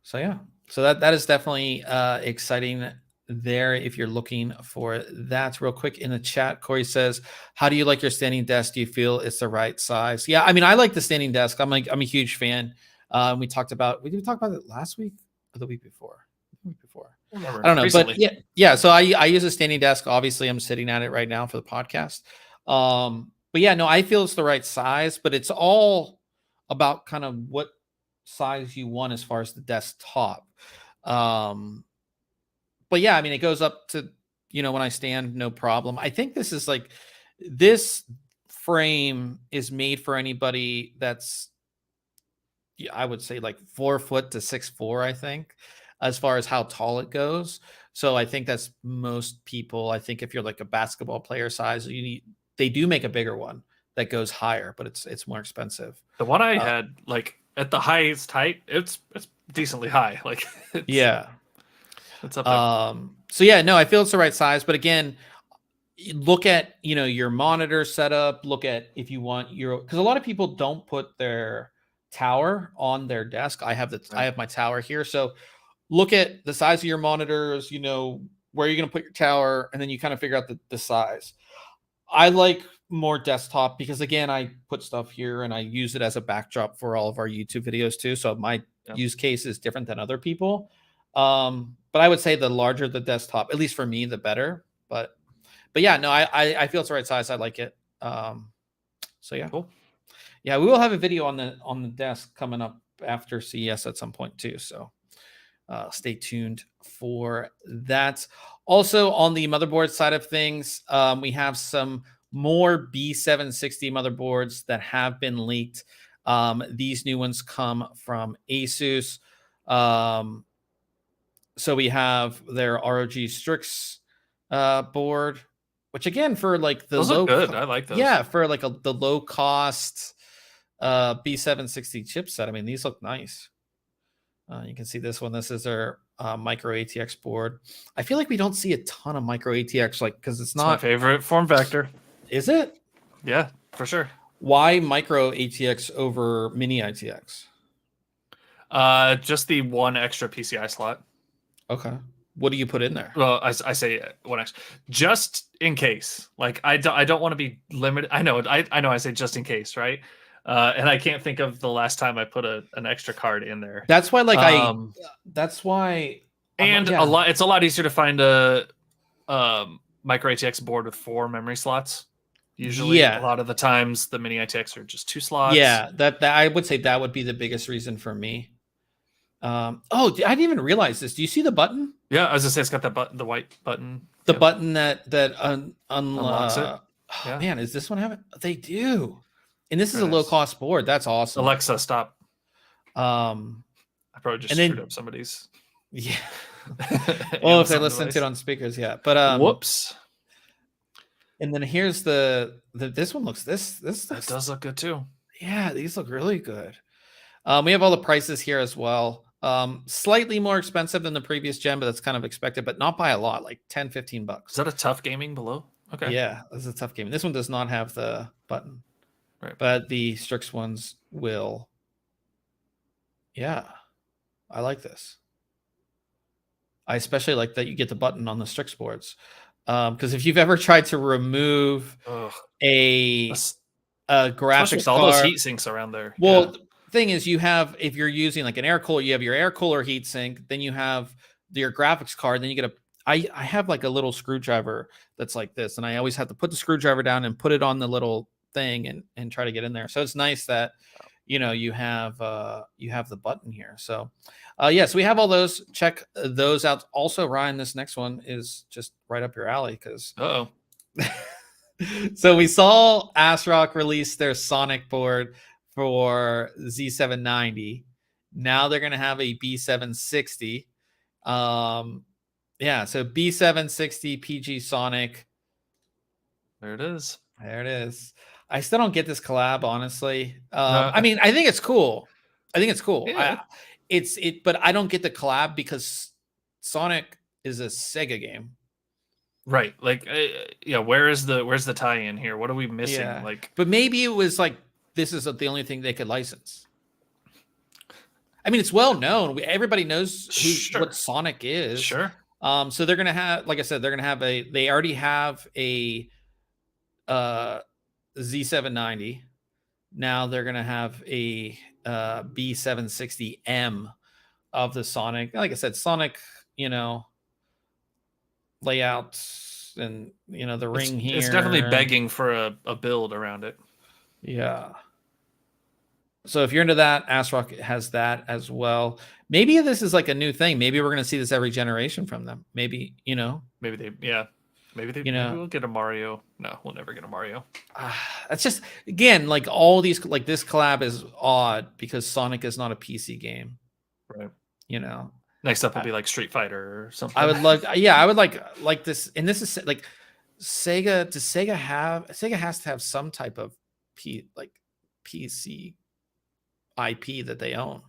So that is definitely exciting there if you're looking for that. Real quick in the chat, Corey says, how do you like your standing desk? Do you feel it's the right size? Yeah, I mean, I like the standing desk. I'm a huge fan. We talked about it last week or the week before? The week before. I don't know. Recently. But yeah. So I use a standing desk. Obviously, I'm sitting at it right now for the podcast. But yeah, no, I feel it's the right size, but it's all about kind of what size you want as far as the desktop. But yeah, I mean, it goes up to, when I stand, no problem. I think this frame is made for anybody that's, I would say like 4 foot to 6'4", I think, as far as how tall it goes. So I think that's most people. I think if you're like a basketball player size, they do make a bigger one that goes higher, but it's more expensive. The one I had, like at the highest height, it's decently high. Like it's up there. So yeah, no, I feel it's the right size, but again, look at your monitor setup. Look at if you want because a lot of people don't put their tower on their desk. I have my tower here, so look at the size of your monitors, where you're going to put your tower, and then you kind of figure out the size. I like more desktop because again, I put stuff here and I use it as a backdrop for all of our YouTube videos too. So my use case is different than other people. But I would say the larger the desktop, at least for me, the better. But yeah, no, I feel it's the right size. I like it. So yeah, cool. Yeah, we will have a video on the desk coming up after CES at some point too. So stay tuned for that. Also on the motherboard side of things, we have some more B760 motherboards that have been leaked. These new ones come from ASUS. So we have their ROG Strix board, which again for like the those look good. I like those. Yeah, for like the low cost B760 chipset. I mean, these look nice. You can see this one. This is their micro ATX board. I feel like we don't see a ton of micro ATX, because it's not my favorite form factor. Is it? Yeah, for sure. Why micro ATX over mini ITX? Just the one extra PCI slot. Okay. What do you put in there? Well, I say one extra, just in case. Like I don't want to be limited. I know I say just in case, right? And I can't think of the last time I put an extra card in there. That's why, that's why. And it's a lot easier to find a micro ATX board with 4 memory slots. Usually, a lot of the times, the mini ATX are just 2 slots. Yeah, that I would say that would be the biggest reason for me. Oh, I didn't even realize this. Do you see the button? Yeah, I was gonna say it's got that button, the white button. The button that unlocks it. Oh, man, is this one having? They do, and this is a low cost board. That's awesome. Alexa, stop. I probably just screwed up somebody's. Yeah. Well, if they listen to it on speakers, yeah. But whoops. And then here's this one looks this does look good too. Yeah, these look really good. We have all the prices here as well. Slightly more expensive than the previous gen, but that's kind of expected, but not by a lot, like $10-15. Is that a tough gaming below? Okay. Yeah, this is a tough game. This one does not have the button. Right. But the Strix ones will. Yeah. I like this. I especially like that you get the button on the Strix boards. Because if you've ever tried to remove a graphics all card, those heat sinks around there. Well, the thing is, you have, if you're using like an air cooler, you have your air cooler heat sink, then you have your graphics card, then you get I have like a little screwdriver that's like this, and I always have to put the screwdriver down and put it on the little thing and try to get in there. So it's nice that you have the button here. So so we have all those. Check those out. Also, Ryan, this next one is just right up your alley because so we saw ASRock release their Sonic board for Z790. Now they're gonna have a B760. So B760 PG Sonic. There it is. There it is. I still don't get this collab, honestly. I mean, I think it's cool. Yeah. But I don't get the collab because Sonic is a Sega game. Right. Like, where's the tie-in here? What are we missing? Yeah. Like, but maybe it was like, this is the only thing they could license. I mean, it's well known. Everybody knows what Sonic is. Sure. So they're gonna have, like I said, they already have a Z790. Now they're gonna have a B760M of the Sonic. Like I said, Sonic, layouts and the ring here. It's definitely begging for a build around it. Yeah. So if you're into that, ASRock has that as well. Maybe this is like a new thing. Maybe we're going to see this every generation from them. Maybe, Maybe we'll get a Mario. No, we'll never get a Mario. That's just, again, like all these, like this collab is odd because Sonic is not a PC game. Right. Next up will be like Street Fighter or something. I would like this. And this is like Sega. Does Sega has to have some type of PC IP that they own.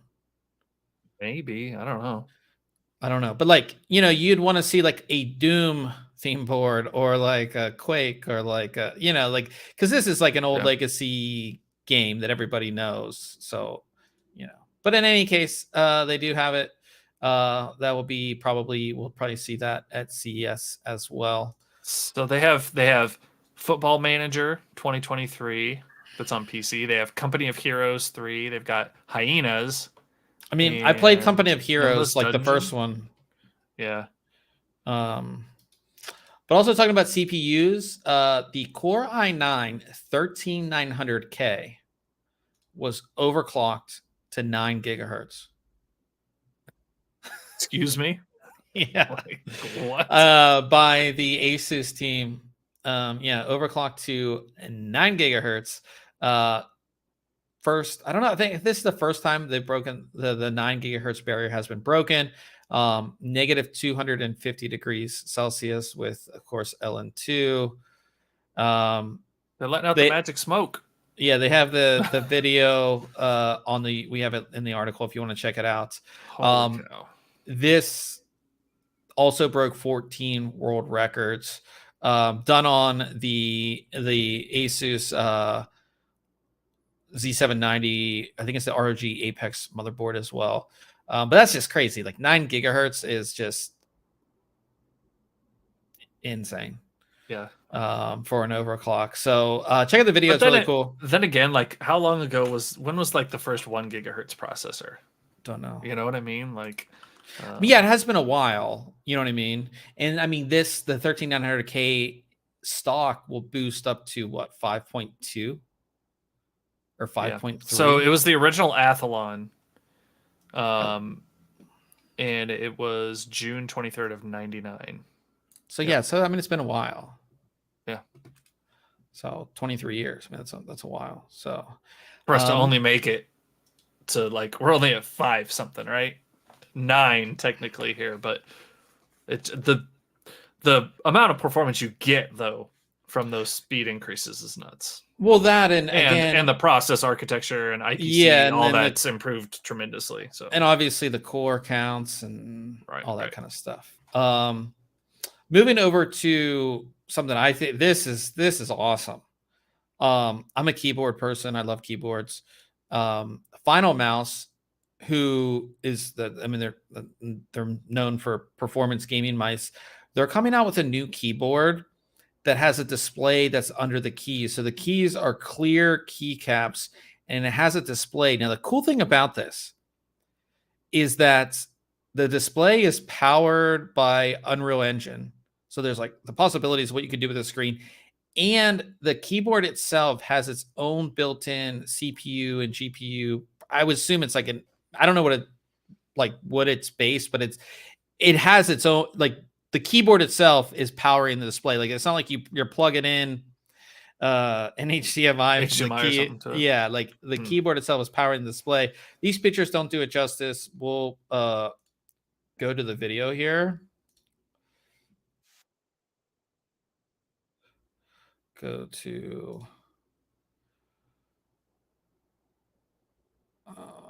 Maybe. I don't know. But you'd want to see like a Doom theme board or like a Quake or like because this is like an old legacy game that everybody knows. So, but in any case, they do have it. That will be we'll probably see that at CES as well. So they have Football Manager 2023 that's on PC. They have Company of Heroes 3. They've got Hyenas. I mean, I played Company of Heroes, like the first one. Yeah. But also talking about CPUs, the Core i9-13900K was overclocked to 9 gigahertz. Excuse me? Yeah. Like, what? By the ASUS team. Overclocked to 9 gigahertz. First, I don't know. I think this is the first time they've broken the 9 gigahertz barrier has been broken. Negative 250 degrees Celsius with, of course, LN2. They're letting out the magic smoke. Yeah, they have the video we have it in the article if you want to check it out. This also broke 14 world records. Done on the ASUS Z790, I think it's the ROG Apex motherboard as well. But that's just crazy. Like 9 gigahertz is just insane. Yeah. For an overclock. So check out the video. It's really cool. Then again, like how long ago when was like the first 1 gigahertz processor? Don't know. You know what I mean? Like Yeah, it has been a while. You know what I mean? And I mean, the 13900K stock will boost up to what, 5.2 or 5.3? So it was the original Athlon. And it was June 23rd of 99. So yeah, so I mean, it's been a while. Yeah. So 23 years. I mean, that's a while. So for us to only make it to, like, we're only at 5 something, right? 9 technically here, but it's the amount of performance you get though from those speed increases is nuts. Well, that and again, and the process architecture and IPC, and all that's improved tremendously. So, and obviously the core counts and all that kind of stuff. Moving over to something I think this is awesome. I'm a keyboard person. I love keyboards. Finalmouse, who is they're known for performance gaming mice. They're coming out with a new keyboard that has a display that's under the keys. So the keys are clear keycaps and it has a display. Now, the cool thing about this is that the display is powered by Unreal Engine. So there's like the possibilities of what you could do with the screen. And the keyboard itself has its own built-in CPU and GPU. I would assume it's like I don't know what it's based, but it has its own, like, the keyboard itself is powering the display. Like, it's not like you're plugging in an HDMI. Yeah, like the keyboard itself is powering the display. These pictures don't do it justice. We'll go to the video here. Go to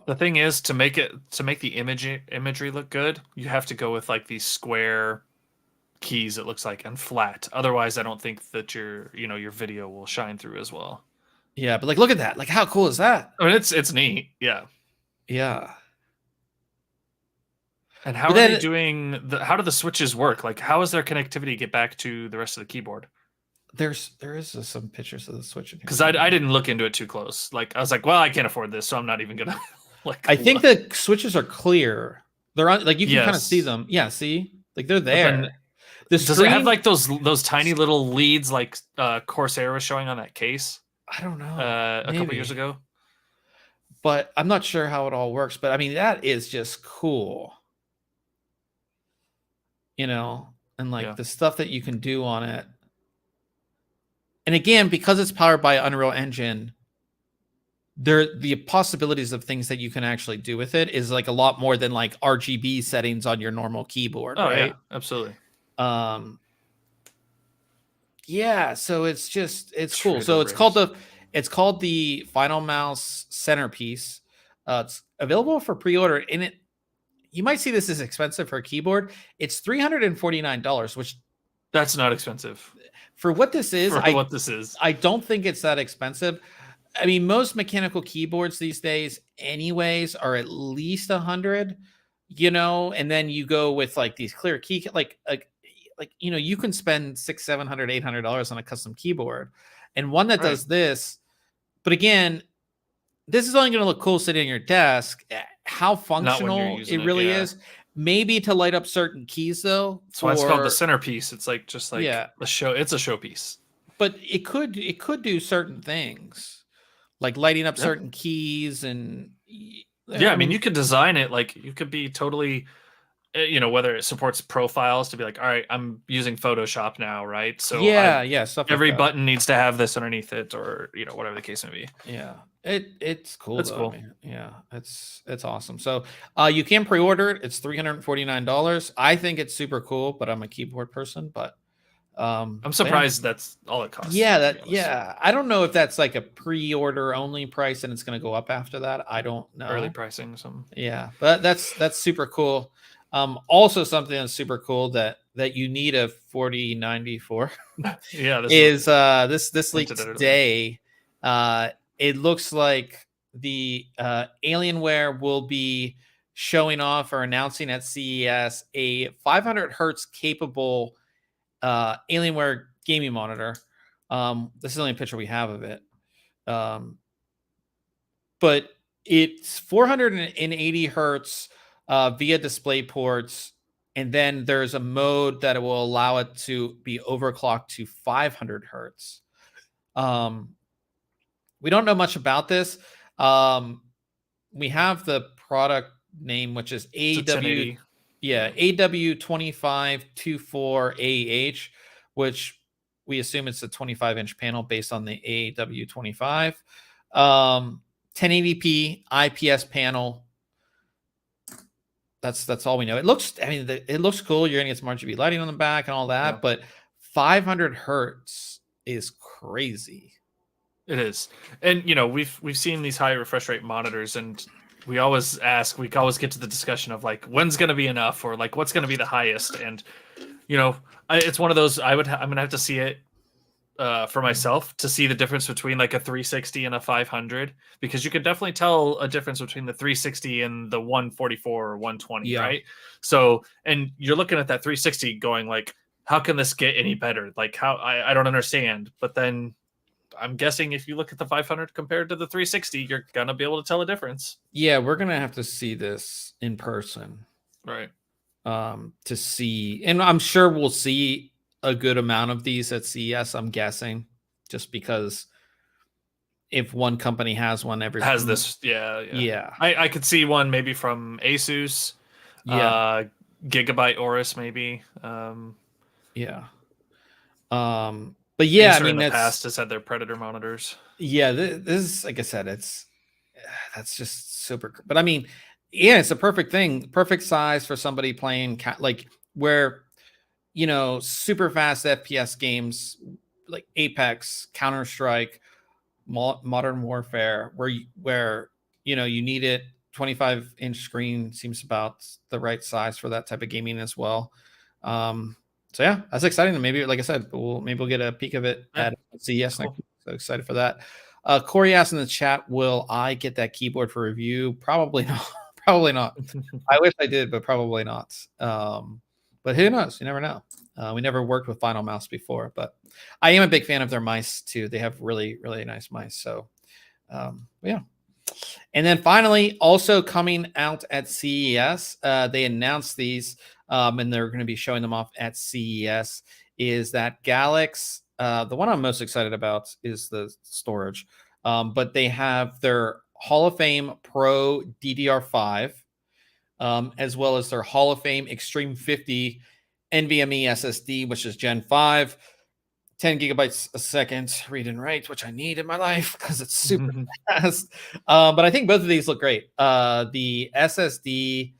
the thing is, to make the imagery look good, you have to go with like these square keys, it looks like, and flat. Otherwise, I don't think that your video will shine through as well. Yeah, but like, look at that. Like, how cool is that? I mean, it's neat. Yeah. Yeah. And how are they doing how do the switches work? Like, how is their connectivity get back to the rest of the keyboard? There is some pictures of the switch in here. Because I didn't look into it too close. Like, I was like, well, I can't afford this, so I'm not even gonna I think the switches are clear. They're on, like, you can kind of see them. Yeah, see? Like, they're there. Does it have like those tiny little leads like Corsair was showing on that case? I don't know. A couple years ago. But I'm not sure how it all works. But I mean, that is just cool. And like the stuff that you can do on it. And again, because it's powered by Unreal Engine, the possibilities of things that you can actually do with it is like a lot more than like RGB settings on your normal keyboard. Oh, right? Yeah, absolutely. Yeah, so it's cool. So it's called the Finalmouse Centerpiece. It's available for pre-order, and you might see this as expensive for a keyboard. It's $349, which that's not expensive for what this is. I don't think it's that expensive. I mean, most mechanical keyboards these days, anyways, are at least $100. And then you go with like these clear key, like you can spend $600, $700, $800 on a custom keyboard, and one that does this. But again, this is only going to look cool sitting on your desk. How functional it really is. Maybe to light up certain keys, though. That's why it's called the centerpiece. It's like a show. It's a showpiece. But it could do certain things, like lighting up certain keys and. Yeah, I mean, you could design it like you could be totally, whether it supports profiles to be like, all right, I'm using Photoshop now, right? So stuff. Every button needs to have this underneath it, or whatever the case may be. Yeah, it's cool. It's cool. I mean, yeah, it's awesome. So you can pre-order it. It's $349. I think it's super cool, but I'm a keyboard person. But I'm surprised that's all it costs. Yeah, I don't know if that's like a pre-order only price and it's going to go up after that. I don't know. Early pricing or something. Yeah, but that's super cool. Also something that's super cool that you need a 4090 for. This leaked today. It looks like the Alienware will be showing off or announcing at CES a 500 hertz capable Alienware gaming monitor. This is the only picture we have of it. But it's 480 hertz via DisplayPorts. And then there's a mode that will allow it to be overclocked to 500 hertz. We don't know much about this. We have the product name, which is AW2524AH, which we assume it's a 25-inch panel based on the AW25. 1080p IPS panel. That's all we know. It looks, I mean, it looks cool. You're gonna get some RGB lighting on the back and all that, but 500 hertz is crazy. It is. And you know, we've seen these high refresh rate monitors, and we always get to the discussion of like, when's going to be enough, or like what's going to be the highest. And you know, it's one of those, I'm gonna have to see it for myself to see the difference between like a 360 and a 500, because you can definitely tell a difference between the 360 and the 144 or 120, right? So, and you're looking at that 360 going like, how can this get any better? Like, how, I don't understand. But then I'm guessing if you look at the 500 compared to the 360, you're gonna be able to tell a difference. Yeah, we're gonna have to see this in person, right? To see, and I'm sure we'll see a good amount of these at CES. I'm guessing, just because if one company has one, this, yeah. I could see one maybe from ASUS, Gigabyte Aorus, maybe. But yeah, I mean, in the past has had their Predator monitors. Yeah, this is, like I said, that's just super. But I mean, yeah, it's a perfect thing, perfect size for somebody playing like where, you know, super fast FPS games like Apex, Counter-Strike, Modern Warfare, where you know you need it. 25-inch screen seems about the right size for that type of gaming as well. So yeah, that's exciting. Maybe, like I said, maybe we'll get a peek of it at CES next week. So excited for that. Corey asked in the chat, will I get that keyboard for review? Probably not. Probably not. I wish I did, but probably not. But who knows? You never know. We never worked with Finalmouse before, but I am a big fan of their mice too. They have really, really nice mice. So yeah. And then finally, also coming out at CES, they announced these, and they're going to be showing them off at CES, is that GALAX. The one I'm most excited about is the storage, but they have their Hall of Fame Pro DDR5, as well as their Hall of Fame Extreme 50 NVMe SSD, which is Gen 5. 10 gigabytes a second read and write, which I need in my life because it's super fast. But I think both of these look great. The SSD,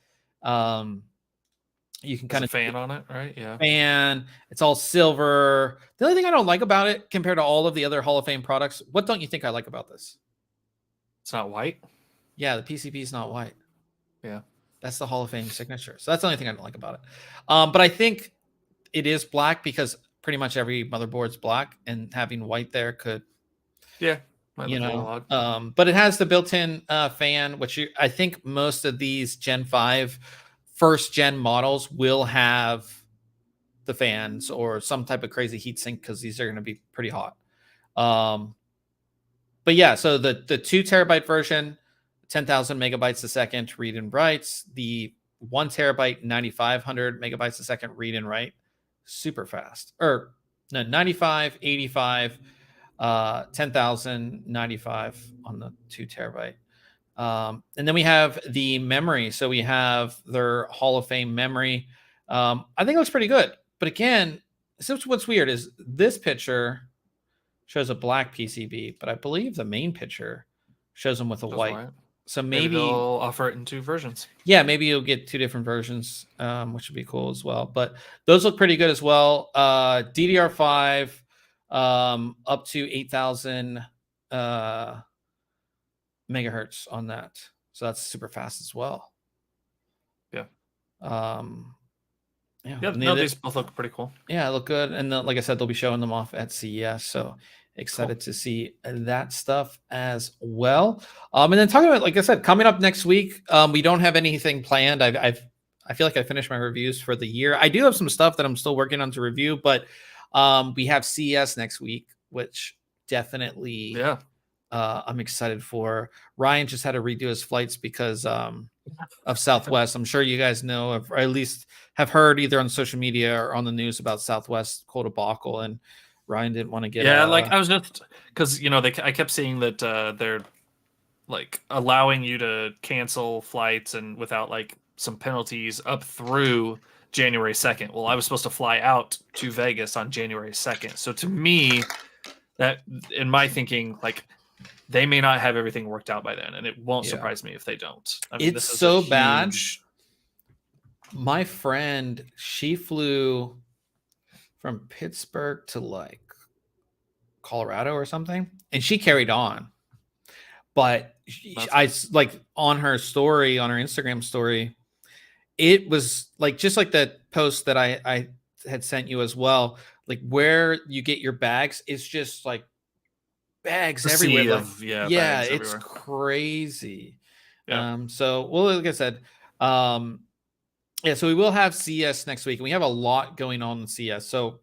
you can kind of fan on it, right? Yeah. Fan. It's all silver. The only thing I don't like about it compared to all of the other Hall of Fame products, what don't you think I like about this? It's not white. Yeah, the PCB is not white. Yeah. That's the Hall of Fame signature. So that's the only thing I don't like about it. But I think it is black because pretty much every motherboard's black, and having white there could, you know, but it has the built-in fan, which I think most of these Gen 5 first gen models will have the fans or some type of crazy heat sink, because these are going to be pretty hot. But yeah, so the 2 terabyte version, 10,000 megabytes a second read and writes, the 1 terabyte 9,500 megabytes a second read and write, super fast. Or no, 95, 85, 10,000, 95 on the 2 terabyte. And then we have the memory. So we have their Hall of Fame memory. I think it looks pretty good. But again, so what's weird is this picture shows a black PCB, but I believe the main picture shows them with a white. So maybe they'll offer it in 2 versions. Yeah, maybe you'll get 2 different versions, which would be cool as well. But those look pretty good as well. DDR5 up to 8,000 megahertz on that. So that's super fast as well. Yeah. These both look pretty cool. Yeah, look good. And like I said, they'll be showing them off at CES. So excited to see that stuff as well. And then talking about, like I said, coming up next week, we don't have anything planned. I feel like I finished my reviews for the year. I do have some stuff that I'm still working on to review, but we have CES next week, which definitely I'm excited for. Ryan just had to redo his flights because of Southwest. I'm sure you guys know, or at least have heard either on social media or on the news about Southwest cold debacle, and Ryan didn't want to get. Like I was just because I kept seeing that they're like allowing you to cancel flights and without like some penalties up through January 2nd. Well, I was supposed to fly out to Vegas on January 2nd. So to me, that in my thinking, like they may not have everything worked out by then, and it won't surprise me if they don't. I mean, it's so bad. My friend, she flew from Pittsburgh to like Colorado or something, and she carried on. But I like on her story, on her Instagram story, it was like just like that post that I had sent you as well. Like where you get your bags, it's just like bags everywhere. Bags it's everywhere. Crazy. Yeah. So well, like I said, so we will have CS next week, and we have a lot going on in CS. So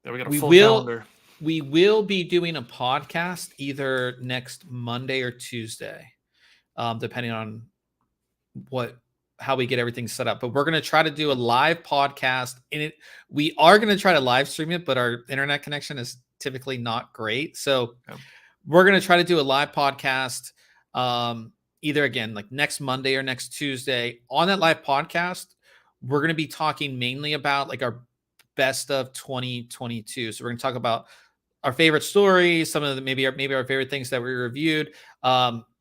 we got a full calendar. We will be doing a podcast either next Monday or Tuesday, depending on how we get everything set up. But we're going to try to do a live podcast, and we are going to try to live stream it, but our internet connection is typically not great. So we're going to try to do a live podcast, either again, like next Monday or next Tuesday. On that live podcast, we're going to be talking mainly about like our best of 2022. So we're going to talk about our favorite stories, some of the maybe our favorite things that we reviewed.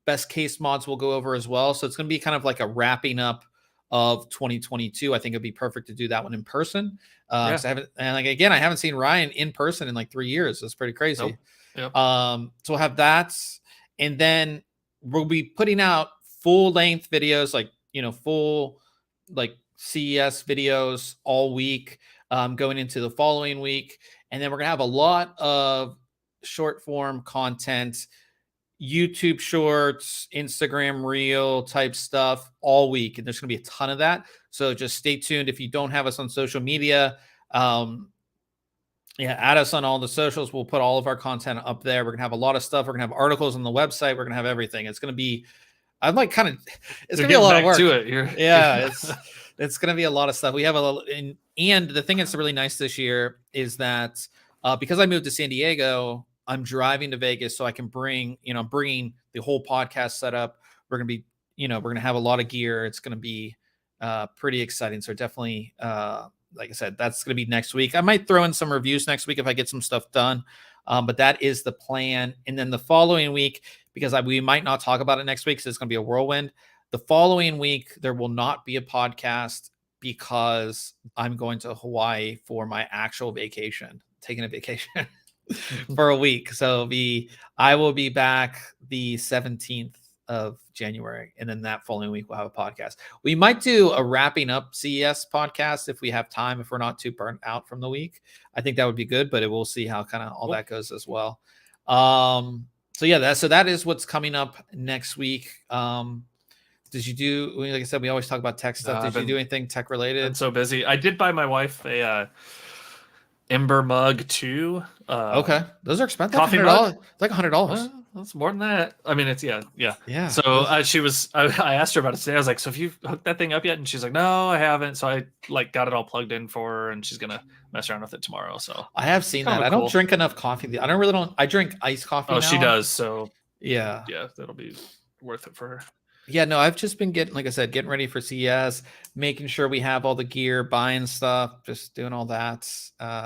Best case mods we'll go over as well. So it's going to be kind of like a wrapping up of 2022. I think it'd be perfect to do that one in person. I haven't seen Ryan in person in like 3 years. That's pretty crazy. Nope. Yep. So we'll have that, and then we'll be putting out full length videos, like full like CES videos all week, going into the following week. And then we're going to have a lot of short form content, YouTube shorts, Instagram reel type stuff all week. And there's going to be a ton of that. So just stay tuned. If you don't have us on social media, add us on all the socials. We'll put all of our content up there. We're going to have a lot of stuff. We're going to have articles on the website. We're going to have everything. It's going to be, it's going to be a lot of work. It's going to be a lot of stuff. We have and the thing that's really nice this year is that because I moved to San Diego, I'm driving to Vegas so I can bringing the whole podcast setup. We're going to be, we're going to have a lot of gear. It's going to be pretty exciting. So definitely, like I said, that's going to be next week. I might throw in some reviews next week if I get some stuff done. But that is the plan. And then the following week, because we might not talk about it next week, so it's going to be a whirlwind. The following week, there will not be a podcast because I'm going to Hawaii for my actual vacation, taking a vacation for a week. So I will be back the 17th of January, and then that following week we'll have a podcast. We might do a wrapping up CES podcast if we have time, if we're not too burnt out from the week. I think that would be good, but we'll see how kind of all that goes as well. So that is what's coming up next week. Did you do, like I said, we always talk about tech stuff. Did you do anything tech related? I'm so busy. I did buy my wife a Ember mug too. Okay, those are expensive. Coffee mug? It's like $100. That's more than that. I mean, it's yeah. So I asked her about it today. I was like, "So have you hooked that thing up yet?" And she's like, "No, I haven't." So I got it all plugged in for her, and she's gonna mess around with it tomorrow. So I have seen that. I don't drink enough coffee. I drink iced coffee. Oh, now. She does. So yeah, that'll be worth it for her. Yeah, no, I've just been getting ready for CES, making sure we have all the gear, buying stuff, just doing all that,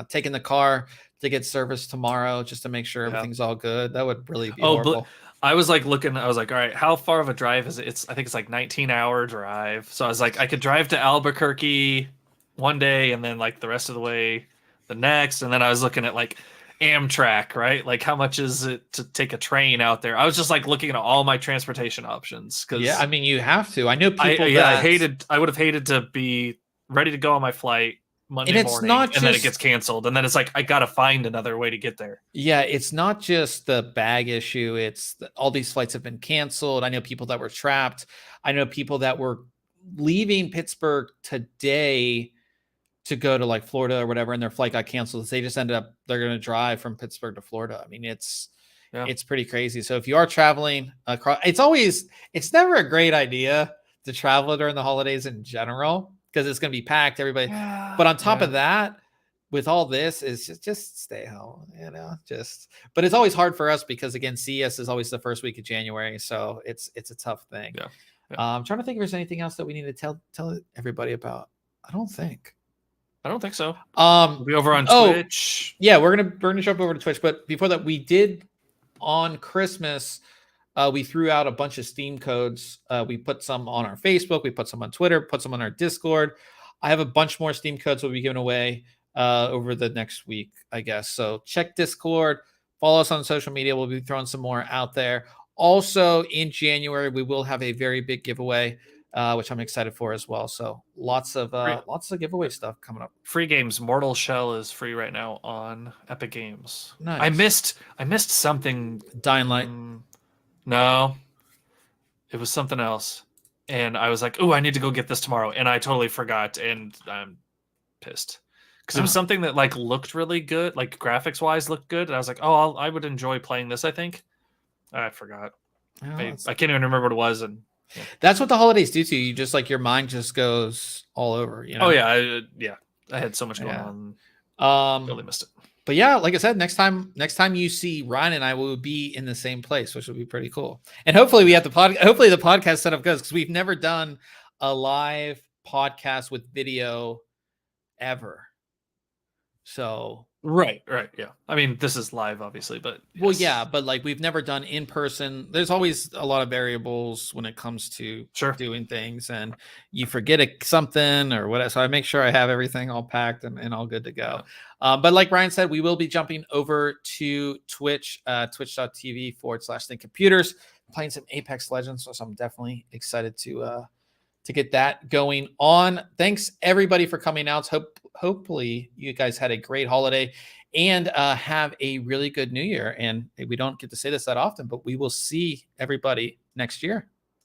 taking the car to get serviced tomorrow just to make sure everything's all good. That would really be horrible. I was like looking, I was like, all right, how far of a drive is it? I think it's like 19-hour drive. So I was like, I could drive to Albuquerque one day and then like the rest of the way the next. And then I was looking at like Amtrak, right? Like how much is it to take a train out there? I was just like looking at all my transportation options. I mean, you have to. I know people I would have hated to be ready to go on my flight Monday morning, and then it gets canceled, and then it's like I gotta find another way to get there. Yeah, it's not just the bag issue. It's all these flights have been canceled. I know people that were trapped. I know people that were leaving Pittsburgh today to go to like Florida or whatever, and their flight got canceled. They just ended up, they're going to drive from Pittsburgh to Florida. I mean, it's It's pretty crazy. So if you are traveling across, it's never a great idea to travel during the holidays in general, because it's going to be packed, everybody. But on top of that, with all this, is just stay home, but it's always hard for us because, again, CES is always the first week of January. So it's a tough thing. I'm trying to think if there's anything else that we need to tell everybody about. I don't think so. We'll be over on Twitch. Yeah, we're gonna jump over to Twitch. But before that, we did on Christmas, we threw out a bunch of Steam codes. We put some on our Facebook, we put some on Twitter, put some on our Discord. I have a bunch more Steam codes we'll be giving away over the next week, I guess. So check Discord, follow us on social media. We'll be throwing some more out there. Also in January, we will have a very big giveaway, which I'm excited for as well. So lots of giveaway stuff coming up. Free games. Mortal Shell is free right now on Epic Games. Nice. I missed something. Dying Light. No, it was something else, and I was like, "Oh, I need to go get this tomorrow," and I totally forgot, and I'm pissed because it was something that like looked really good, like graphics wise looked good, and I was like, "Oh, I would enjoy playing this." I think I forgot. I can't even remember what it was, and that's what the holidays do to you. You just like your mind just goes all over. Oh yeah, I had so much going on. Totally missed it. But yeah, like I said, next time you see Ryan and I will be in the same place, which will be pretty cool. And hopefully we have hopefully the podcast setup goes, because we've never done a live podcast with video ever. So right, yeah. I mean, this is live, obviously, but well, yeah, but like we've never done in person. There's always a lot of variables when it comes to doing things, and you forget something or whatever. So I make sure I have everything all packed and all good to go. But like Ryan said, we will be jumping over to Twitch, twitch.tv/ThinkComputers, playing some Apex Legends. So I'm definitely excited to get that going on. Thanks everybody for coming out. Hopefully you guys had a great holiday and have a really good new year. And we don't get to say this that often, but we will see everybody next year.